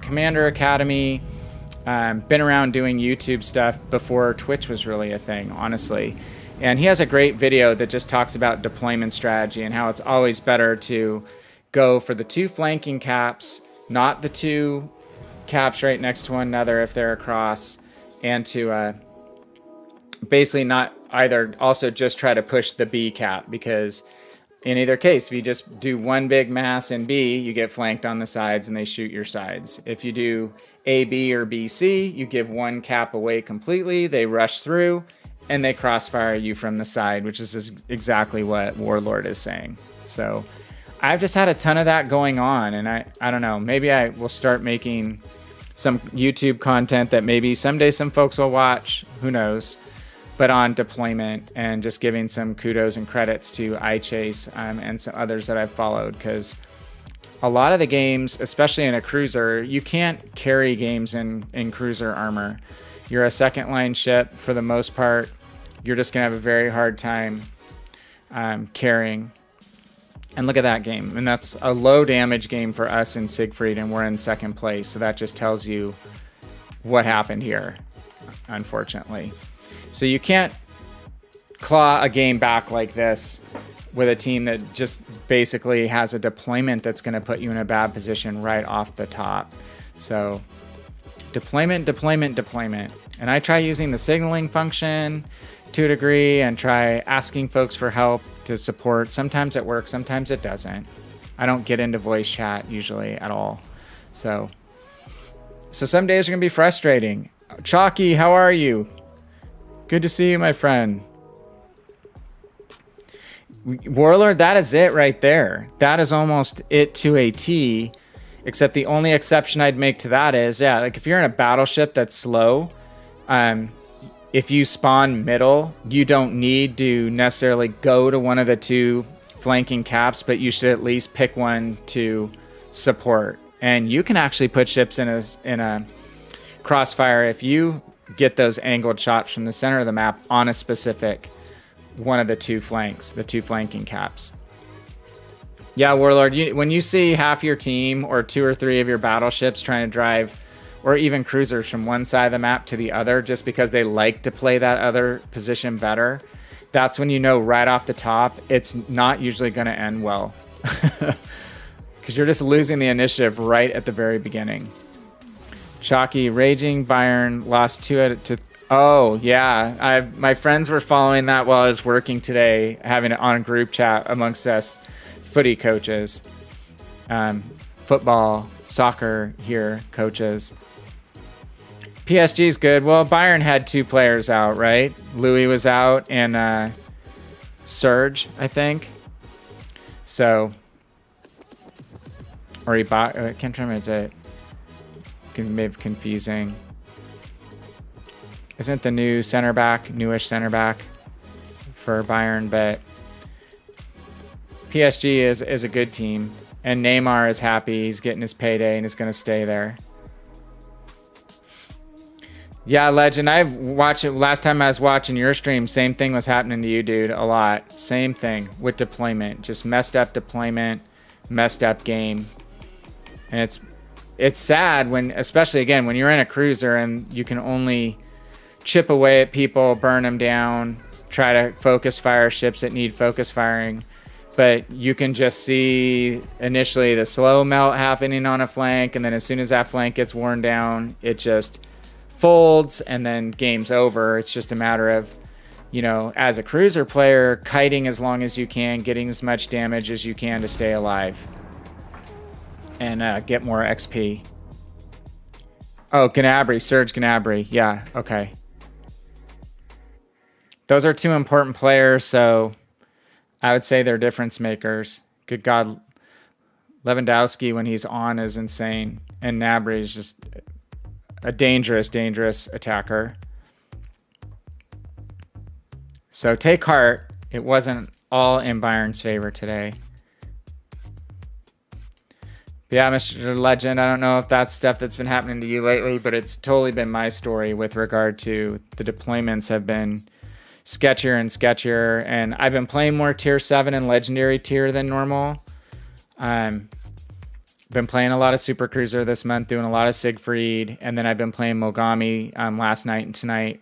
Commander Academy, been around doing YouTube stuff before Twitch was really a thing, honestly. And he has a great video that just talks about deployment strategy and how it's always better to go for the two flanking caps, not the two caps right next to one another if they're across, and to basically not either also just try to push the B cap, because in either case, if you just do one big mass in B, you get flanked on the sides and they shoot your sides. If you do A, B, or B, C, you give one cap away completely, they rush through, and they crossfire you from the side, which is exactly what Warlord is saying. So I've just had a ton of that going on, and I don't know, maybe I will start making some YouTube content that maybe someday some folks will watch, who knows, but on deployment, and just giving some kudos and credits to iChase and some others that I've followed, because a lot of the games, especially in a cruiser, you can't carry games in cruiser armor. You're a second line ship for the most part. You're just gonna have a very hard time carrying. And look at that game, and that's a low damage game for us in Siegfried, and we're in second place. So that just tells you what happened here, unfortunately. So you can't claw a game back like this with a team that just basically has a deployment that's going to put you in a bad position right off the top. So deployment, deployment, deployment. And I try using the signaling function to a degree and try asking folks for help to support. Sometimes it works, sometimes it doesn't. I don't get into voice chat usually at all. So some days are going to be frustrating. Chalky, how are you? Good to see you, my friend. Warlord, that is it right there. That is almost it to a T, except the only exception I'd make to that is, yeah, like if you're in a battleship that's slow, if you spawn middle, you don't need to necessarily go to one of the two flanking caps, but you should at least pick one to support. And you can actually put ships in a crossfire if you get those angled shots from the center of the map on a specific one of the two flanks, the two flanking caps. Yeah, Warlord, when you see half your team or two or three of your battleships trying to drive, or even cruisers, from one side of the map to the other just because they like to play that other position better, that's when you know right off the top it's not usually going to end well. Because you're just losing the initiative right at the very beginning. Chalky, Raging Byron lost 2 out of 2. Oh, yeah. My friends were following that while I was working today, having it on a group chat amongst us footy coaches. Football, soccer here coaches. PSG's good. Well, Byron had 2 players out, right? Louis was out and Serge, I think. So, or he bought, I can't remember, is it maybe confusing. Isn't the new center back, newish center back for Bayern, but PSG is a good team, and Neymar is happy. He's getting his payday and is going to stay there. Yeah, Legend, I've watched it. Last time I was watching your stream, same thing was happening to you, dude, a lot. Same thing with deployment. Just messed up deployment, messed up game. And it's sad when, especially again, when you're in a cruiser and you can only chip away at people, burn them down, try to focus fire ships that need focus firing. But you can just see initially the slow melt happening on a flank, and then as soon as that flank gets worn down, it just folds, and then game's over. It's just a matter of, you know, as a cruiser player, kiting as long as you can, getting as much damage as you can to stay alive and get more XP. Oh, Gnabry, Serge Gnabry. Yeah, okay. Those are two important players, so I would say they're difference makers. Good God, Lewandowski when he's on is insane, and Gnabry is just a dangerous, dangerous attacker. So take heart. It wasn't all in Bayern's favor today. But yeah, Mr. Legend, I don't know if that's stuff that's been happening to you lately, but it's totally been my story with regard to the deployments have been sketchier and sketchier, and I've been playing more tier 7 and legendary tier than normal. Been playing a lot of Supercruiser this month, doing a lot of Siegfried, and then I've been playing Mogami last night and tonight,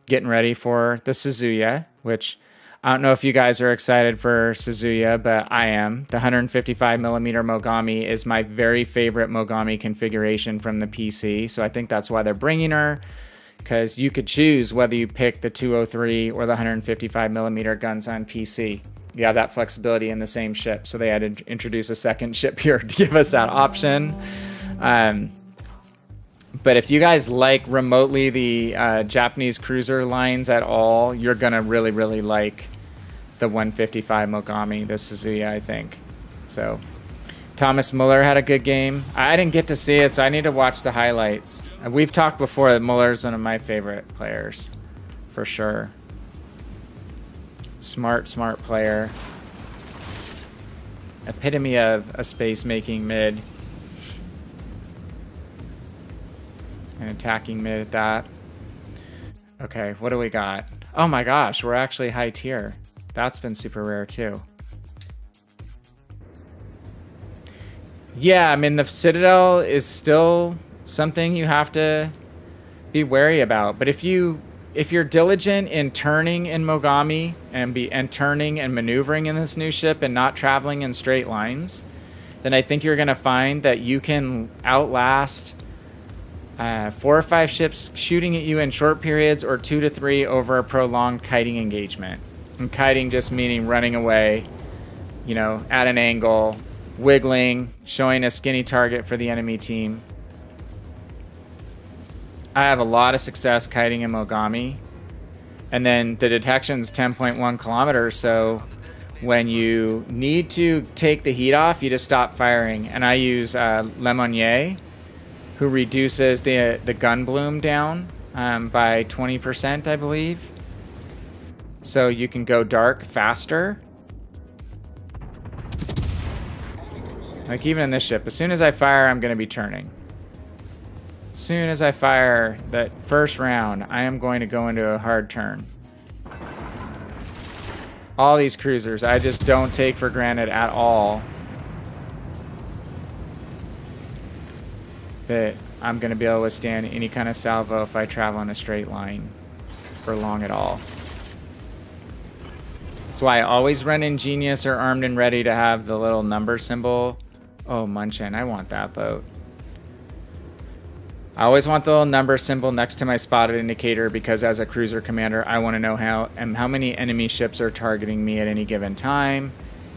getting ready for the Suzuya, which I don't know if you guys are excited for Suzuya, but I am. The 155mm Mogami is my very favorite Mogami configuration from the PC, so I think that's why they're bringing her, because you could choose whether you pick the 203 or the 155mm guns on PC. You have that flexibility in the same ship, so they had to introduce a second ship here to give us that option. But if you guys like remotely the Japanese cruiser lines at all, you're gonna really, really like the 155 Mogami, the Suzuya, I think. So Thomas Muller had a good game. I didn't get to see it, so I need to watch the highlights. We've talked before that Muller's one of my favorite players, for sure. Smart player. Epitome of a space-making mid. And attacking mid at that. Okay, what do we got? Oh my gosh, we're actually high tier. That's been super rare too. Yeah, I mean, the Citadel is still something you have to be wary about. But if you're diligent in turning in Mogami and turning and maneuvering in this new ship and not traveling in straight lines, then I think you're going to find that you can outlast 4 or 5 ships shooting at you in short periods, or 2 to 3 over a prolonged kiting engagement. And kiting just meaning running away, you know, at an angle, wiggling, showing a skinny target for the enemy team. I have a lot of success kiting in Mogami. And then the detection's 10.1 kilometers, so when you need to take the heat off, you just stop firing. And I use Lemonnier, who reduces the gun bloom down by 20%, I believe. So you can go dark faster. Like even in this ship, as soon as I fire, I'm going to be turning. As soon as I fire that first round, I am going to go into a hard turn. All these cruisers, I just don't take for granted at all that I'm going to be able to withstand any kind of salvo if I travel in a straight line for long at all. That's why I always run Ingenious or Armed and Ready to have the little number symbol. Oh, Munchin, I want that boat. I always want the little number symbol next to my spotted indicator, because as a cruiser commander, I want to know how many enemy ships are targeting me at any given time.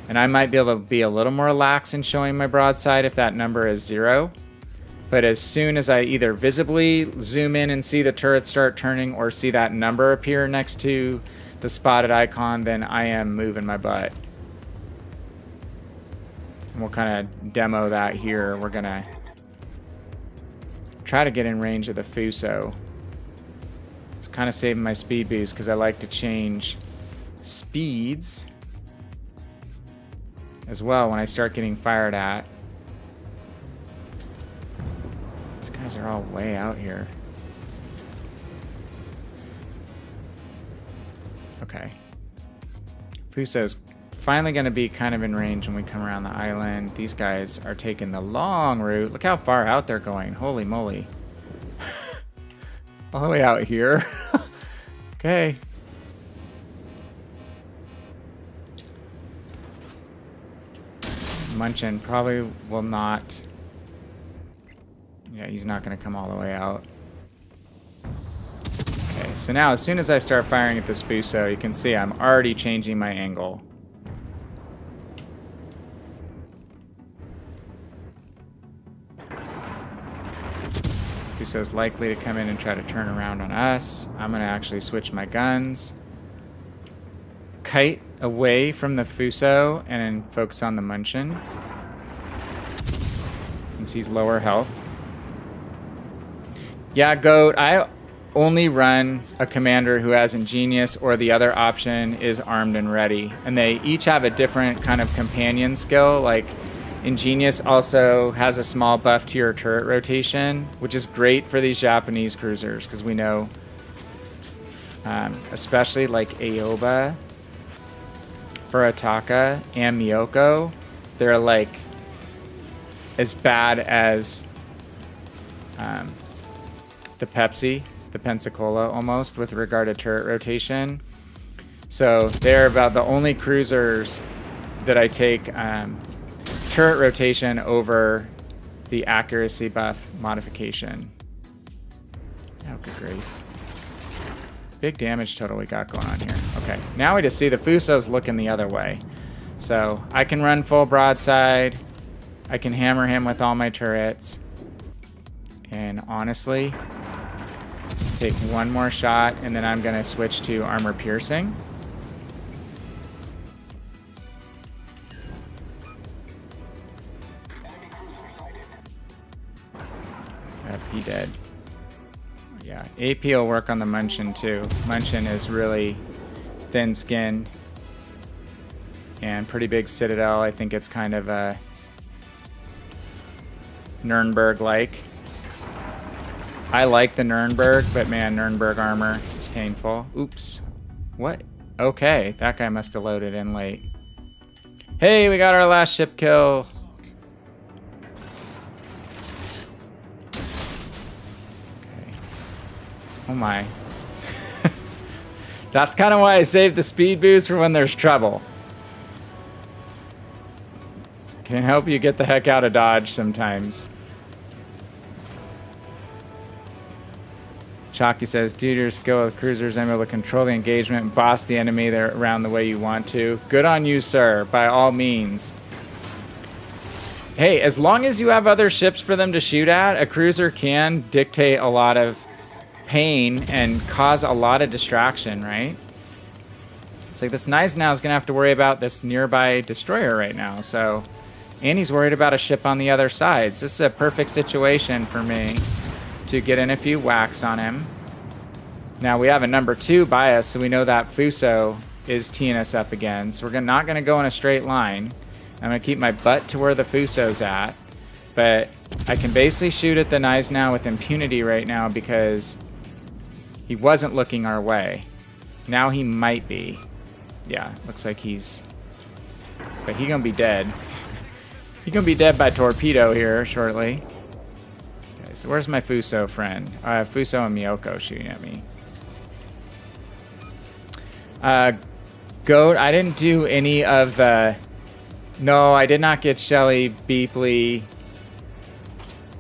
And I might be able to be a little more lax in showing my broadside if that number is 0. But as soon as I either visibly zoom in and see the turret start turning, or see that number appear next to the spotted icon, then I am moving my butt. And we'll kind of demo that here. We're going to try to get in range of the Fuso. It's kind of saving my speed boost because I like to change speeds as well when I start getting fired at. These guys are all way out here. Okay. Fuso's finally going to be kind of in range when we come around the island. These guys are taking the long route. Look how far out they're going. Holy moly. All the way out here. Okay. Munchin probably will not. Yeah, he's not going to come all the way out. Okay, so now as soon as I start firing at this Fuso, you can see I'm already changing my angle. Fuso's likely to come in and try to turn around on us. I'm going to actually switch my guns. Kite away from the Fuso and then focus on the Munchin, since he's lower health. Yeah, Goat, I only run a commander who has Ingenious, or the other option is Armed and Ready. And they each have a different kind of companion skill. Like, Ingenious also has a small buff to your turret rotation, which is great for these Japanese cruisers, because we know, especially like Aoba, Furataka, and Miyoko, they're like as bad as the Pepsi, the Pensacola almost, with regard to turret rotation. So they're about the only cruisers that I take turret rotation over the accuracy buff modification. Oh, good grief. Big damage total we got going on here. Okay, now we just see the Fuso's looking the other way. So I can run full broadside. I can hammer him with all my turrets. And honestly, take one more shot, and then I'm going to switch to armor piercing. Yep, he dead. Yeah, AP will work on the Munchin too. Munchin is really thin-skinned and pretty big citadel. I think it's kind of a Nuremberg-like. I like the Nuremberg, but man, Nuremberg armor is painful. Oops. What? Okay, that guy must have loaded in late. Hey, we got our last ship kill. Oh my. That's kind of why I saved the speed boost for when there's trouble. Can help you get the heck out of Dodge sometimes. Chalky says, due to your skill with cruisers, I'm able to control the engagement and boss the enemy there around the way you want to. Good on you, sir, by all means. Hey, as long as you have other ships for them to shoot at, a cruiser can dictate a lot of pain and cause a lot of distraction, right? It's like this Gneisenau is going to have to worry about this nearby destroyer right now, so... And he's worried about a ship on the other side. So this is a perfect situation for me to get in a few whacks on him. Now we have a number 2 bias, so we know that Fuso is teeing us up again. So we're not going to go in a straight line. I'm going to keep my butt to where the Fuso's at. But I can basically shoot at the Gneisenau with impunity right now because he wasn't looking our way. Now he might be. Yeah, looks like he's... But he's going to be dead. He's going to be dead by torpedo here shortly. Okay, so where's my Fuso friend? I have Fuso and Miyoko shooting at me. Goat, I didn't do any of the... No, I did not get Shelly, Beepley.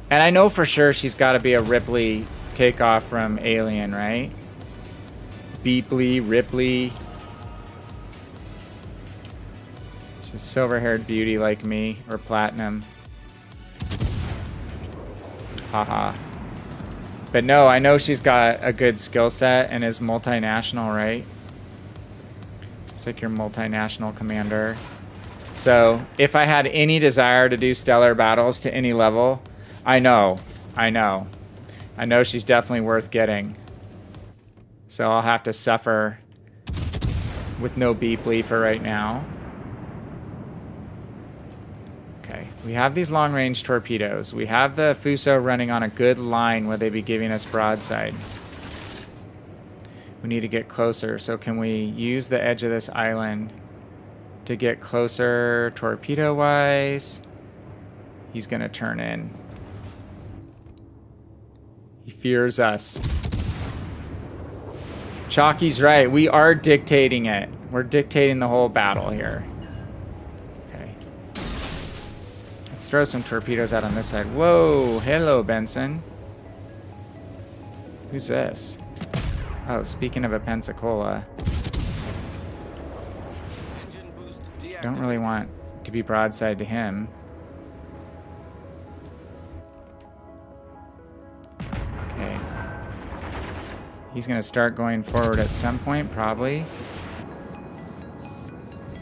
And I know for sure she's got to be a Ripley takeoff from Alien, right? Beepley, Ripley. She's a silver-haired beauty like me, or platinum. Haha. But no, I know she's got a good skill set and is multinational, right? It's like your multinational commander. So, if I had any desire to do stellar battles to any level, I know she's definitely worth getting. So I'll have to suffer with no Beepley for right now. Okay, we have these long-range torpedoes. We have the Fuso running on a good line where they'd be giving us broadside. We need to get closer. So can we use the edge of this island to get closer torpedo-wise? He's going to turn in. He fears us. Chalky's right. We are dictating it. We're dictating the whole battle here. Okay. Let's throw some torpedoes out on this side. Whoa. Hello, Benson. Who's this? Oh, speaking of a Pensacola. Engine boost Don't really want to be broadside to him. Okay. He's going to start going forward at some point, probably.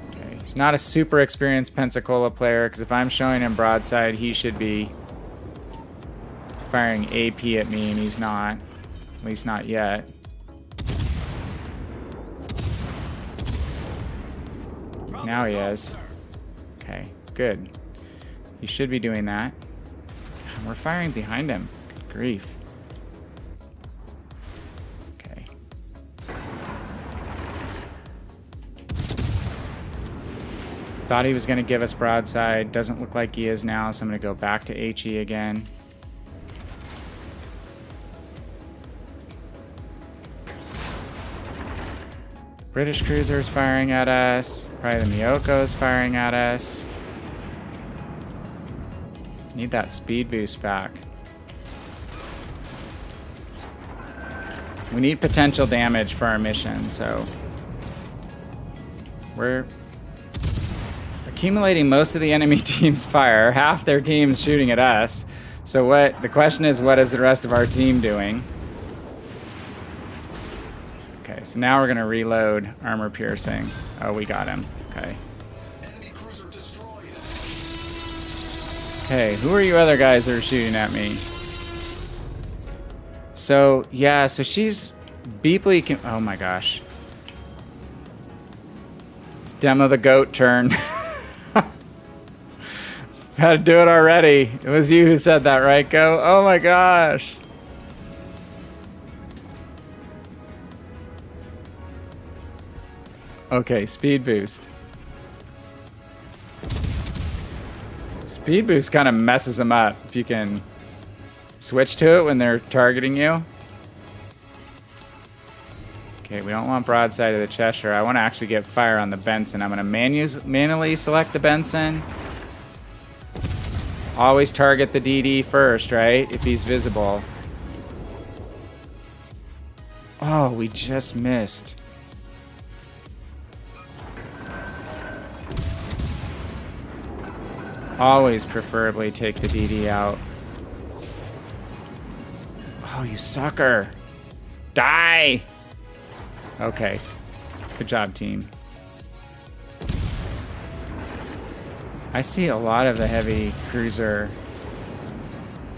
Okay. He's not a super experienced Pensacola player, because if I'm showing him broadside, he should be firing AP at me, and he's not. At least not yet. Now he is. Okay, good. He should be doing that. We're firing behind him. Good grief. Okay. Thought he was going to give us broadside. Doesn't look like he is now, so I'm going to go back to HE again. British cruisers firing at us. Probably the Miyoko's firing at us. Need that speed boost back. We need potential damage for our mission, so we're accumulating most of the enemy team's fire. Half their team's shooting at us. So the question is, what is the rest of our team doing? Okay, so now we're going to reload armor piercing. Oh, we got him. Okay. Okay, who are you other guys that are shooting at me? So, yeah, so she's... Beepley... Oh my gosh. It's Demo the Goat turn. Had to do it already. It was you who said that, right, Go? Oh my gosh. Okay, speed boost. Speed boost kind of messes them up if you can switch to it when they're targeting you. Okay, we don't want broadside of the Cheshire. I want to actually get fire on the Benson. I'm going to manually select the Benson. Always target the DD first, right? If he's visible. Oh, we just missed. Always preferably take the DD out. Oh, you sucker. Die! Okay. Good job, team. I see a lot of the heavy cruiser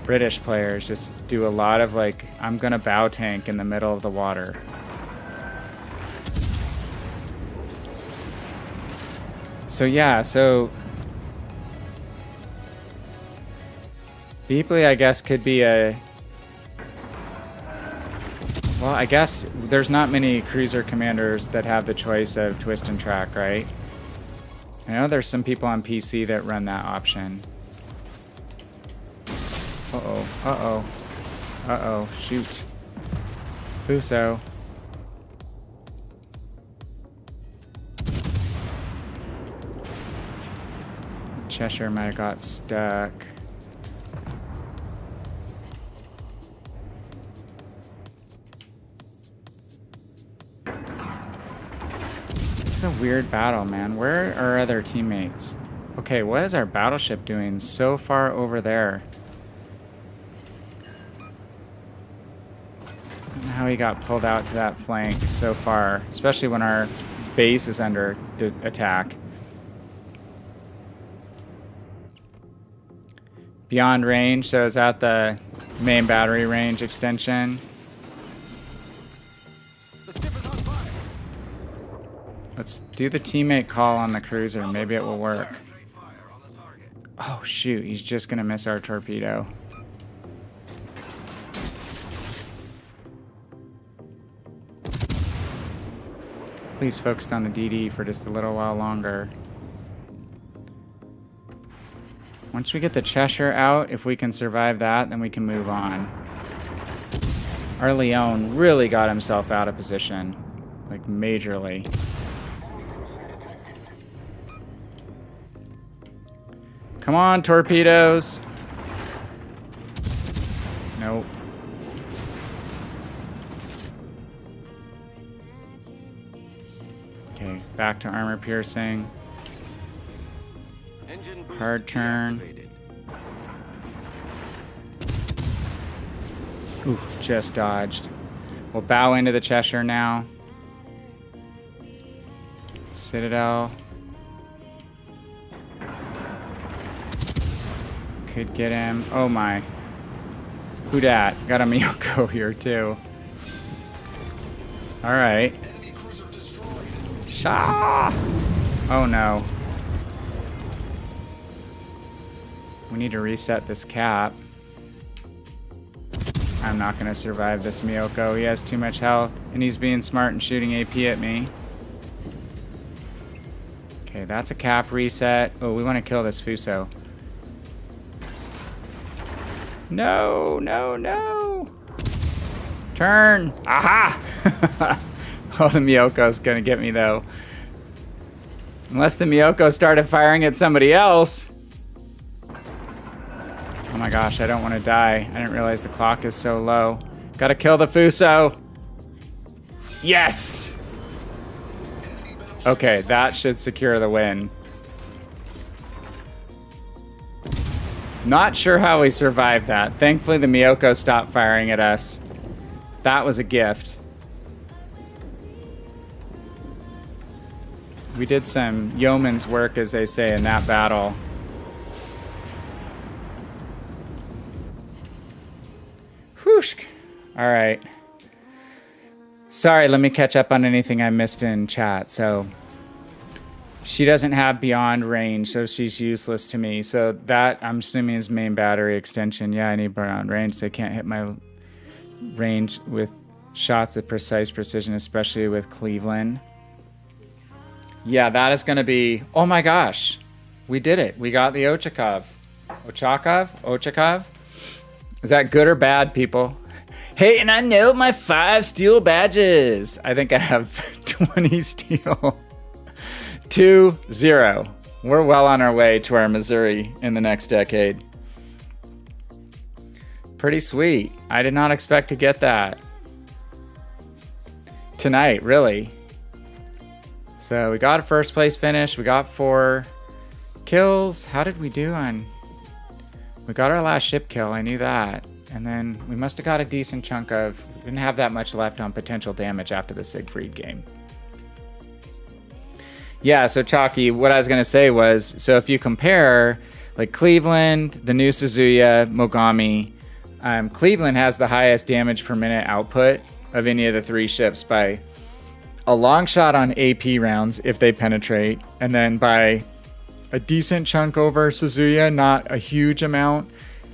British players just do a lot of like, I'm gonna bow tank in the middle of the water. So yeah, so Beepley, I guess, could be a... Well, I guess there's not many cruiser commanders that have the choice of twist and track, right? I know there's some people on PC that run that option. Uh-oh, uh-oh, uh-oh, shoot. Fuso. Cheshire might have got stuck. This is a weird battle, man. Where are our other teammates? Okay, what is our battleship doing so far over there? I don't know how he got pulled out to that flank so far, especially when our base is under attack. Beyond range, so it's at the main battery range extension. Let's do the teammate call on the cruiser. Maybe it will work. Oh, shoot. He's just going to miss our torpedo. Please focused on the DD for just a little while longer. Once we get the Cheshire out, if we can survive that, then we can move on. Our Leon really got himself out of position. Like, majorly. Come on, torpedoes! Nope. Okay, back to armor piercing. Engine boost Hard turn. deactivated. Ooh, just dodged. We'll bow into the Cheshire now. Citadel. Could get him. Oh my. Who dat? Got a Miyoko here too. Alright. Shah! Oh no. We need to reset this cap. I'm not gonna survive this Miyoko. He has too much health, and he's being smart and shooting AP at me. Okay, that's a cap reset. Oh, we want to kill this Fuso. No, no, no! Turn! Aha! Oh, the Miyoko's gonna get me, though. Unless the Miyoko started firing at somebody else. Oh my gosh, I don't want to die. I didn't realize the clock is so low. Gotta kill the Fuso. Yes! Okay, that should secure the win. Not sure how we survived that. Thankfully, the Miyoko stopped firing at us. That was a gift. We did some yeoman's work, as they say, in that battle. Whoosh. All right. Sorry, let me catch up on anything I missed in chat. So she doesn't have beyond range, so she's useless to me. So that, I'm assuming, is main battery extension. Yeah, I need beyond range. They can't hit my range with shots of precise precision, especially with Cleveland. Yeah, that is going to be... Oh my gosh. We did it. We got the Ochakov. Ochakov? Is that good or bad, people? Hey, and I nailed my 5 steel badges. I think I have 20 steel. 2-0. We're well on our way to our Missouri in the next decade. Pretty sweet. I did not expect to get that. Tonight, really. So we got a first place finish. We got 4 kills. How did we do on... We got our last ship kill. I knew that. And then we must have got a decent chunk of... We didn't have that much left on potential damage after the Siegfried game. Yeah, so Chalky, what I was going to say was, so if you compare like Cleveland, the new Suzuya, Mogami, Cleveland has the highest damage per minute output of any of the 3 ships by a long shot on AP rounds if they penetrate, and then by a decent chunk over Suzuya, not a huge amount,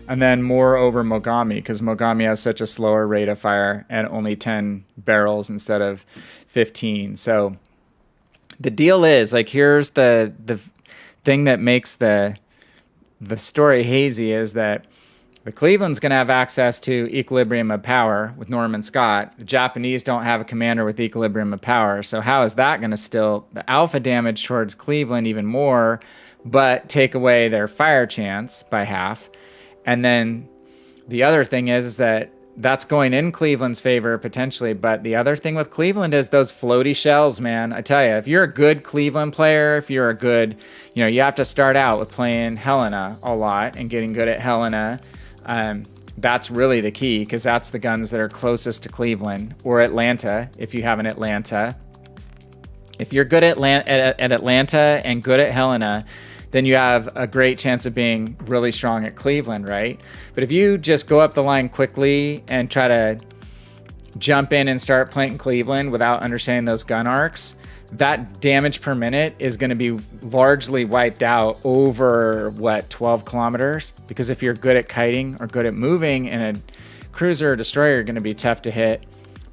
and then more over Mogami, because Mogami has such a slower rate of fire and only 10 barrels instead of 15. So the deal is, like, here's the thing that makes the story hazy is that the Cleveland's going to have access to equilibrium of power with Norman Scott. The Japanese don't have a commander with equilibrium of power. So how is that going to still the alpha damage towards Cleveland even more, but take away their fire chance by half? And then the other thing is that that's going in Cleveland's favor potentially. But the other thing with Cleveland is those floaty shells, man. I tell you, if you're a good Cleveland player, if you're a good, you have to start out with playing Helena a lot and getting good at Helena. That's really the key, because that's the guns that are closest to Cleveland, or Atlanta if you have an Atlanta. If you're good at Atlanta and good at Helena, then you have a great chance of being really strong at Cleveland, right? But if you just go up the line quickly and try to jump in and start playing Cleveland without understanding those gun arcs, that damage per minute is going to be largely wiped out over, 12 kilometers? Because if you're good at kiting or good at moving, and a cruiser or destroyer are going to be tough to hit,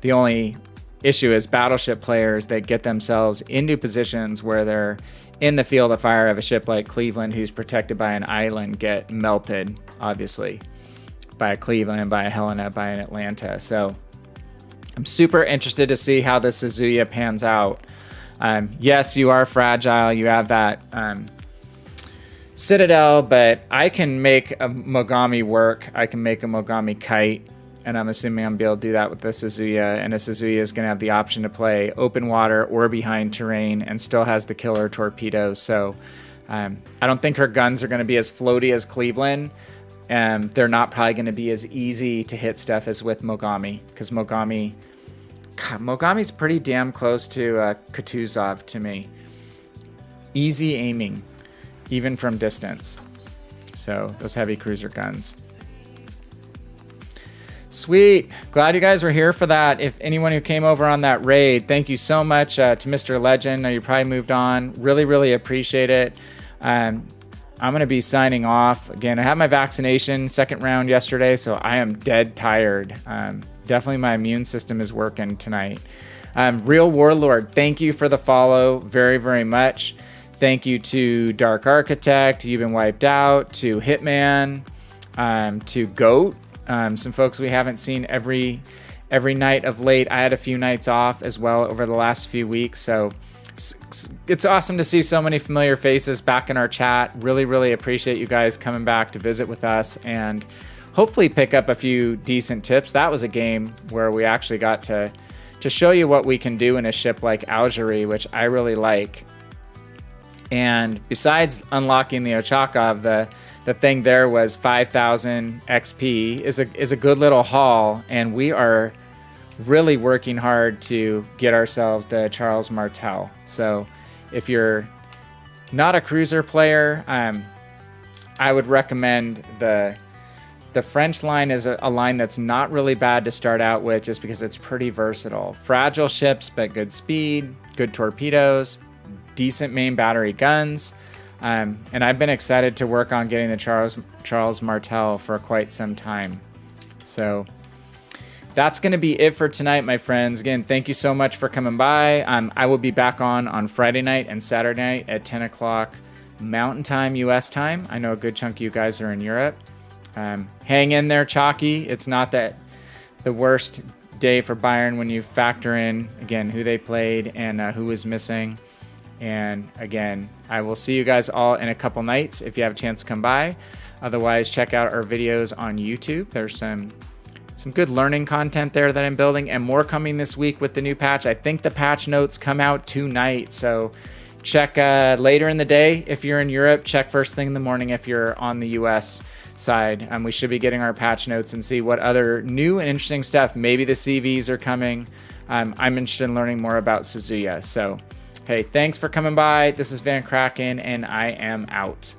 the only issue is battleship players that get themselves into positions where they're in the field of fire of a ship like Cleveland, who's protected by an island, get melted, obviously, by a Cleveland, by a Helena, by an Atlanta. So I'm super interested to see how the Suzuya pans out. Yes, you are fragile. You have that Citadel, but I can make a Mogami work. I can make a Mogami kite, and I'm assuming I'm going to be able to do that with the Suzuya. And the Suzuya is going to have the option to play open water or behind terrain and still has the killer torpedoes. So I don't think her guns are going to be as floaty as Cleveland. They're not probably going to be as easy to hit stuff as with Mogami, because Mogami's pretty damn close to Kutuzov to me. Easy aiming, even from distance. So those heavy cruiser guns. Sweet. Glad you guys were here for that. If anyone who came over on that raid, thank you so much to Mr. Legend. You probably moved on. Really, really appreciate it. I'm going to be signing off. Again, I had my vaccination second round yesterday, so I am dead tired. Definitely my immune system is working tonight. Real Warlord, thank you for the follow very, very much. Thank you to Dark Architect, You've Been Wiped Out, to Hitman, to Goat. Some folks we haven't seen every night of late. I had a few nights off as well over the last few weeks, so it's awesome to see so many familiar faces back in our chat. Really, really appreciate you guys coming back to visit with us and hopefully pick up a few decent tips. That was a game where we actually got to show you what we can do in a ship like Algerie, which I really like. And besides unlocking the Ochakov, the thing there was 5,000 XP is a good little haul, and we are really working hard to get ourselves the Charles Martel. So if you're not a cruiser player, I would recommend the French line is a line that's not really bad to start out with, just because it's pretty versatile. Fragile ships, but good speed, good torpedoes, decent main battery guns. And I've been excited to work on getting the Charles Martel for quite some time. So that's going to be it for tonight, my friends. Again, thank you so much for coming by. I will be back on Friday night and Saturday night at 10 o'clock Mountain Time, US time. I know a good chunk of you guys are in Europe. Hang in there, Chalky. It's not that the worst day for Bayern when you factor in, again, who they played and who was missing. And again, I will see you guys all in a couple nights if you have a chance to come by. Otherwise, check out our videos on YouTube. There's some good learning content there that I'm building, and more coming this week with the new patch. I think the patch notes come out tonight, so check later in the day if you're in Europe. Check first thing in the morning if you're on the US side. We should be getting our patch notes and see what other new and interesting stuff. Maybe the CVs are coming. I'm interested in learning more about Suzuya. So hey, thanks for coming by. This is VannKraken, and I am out.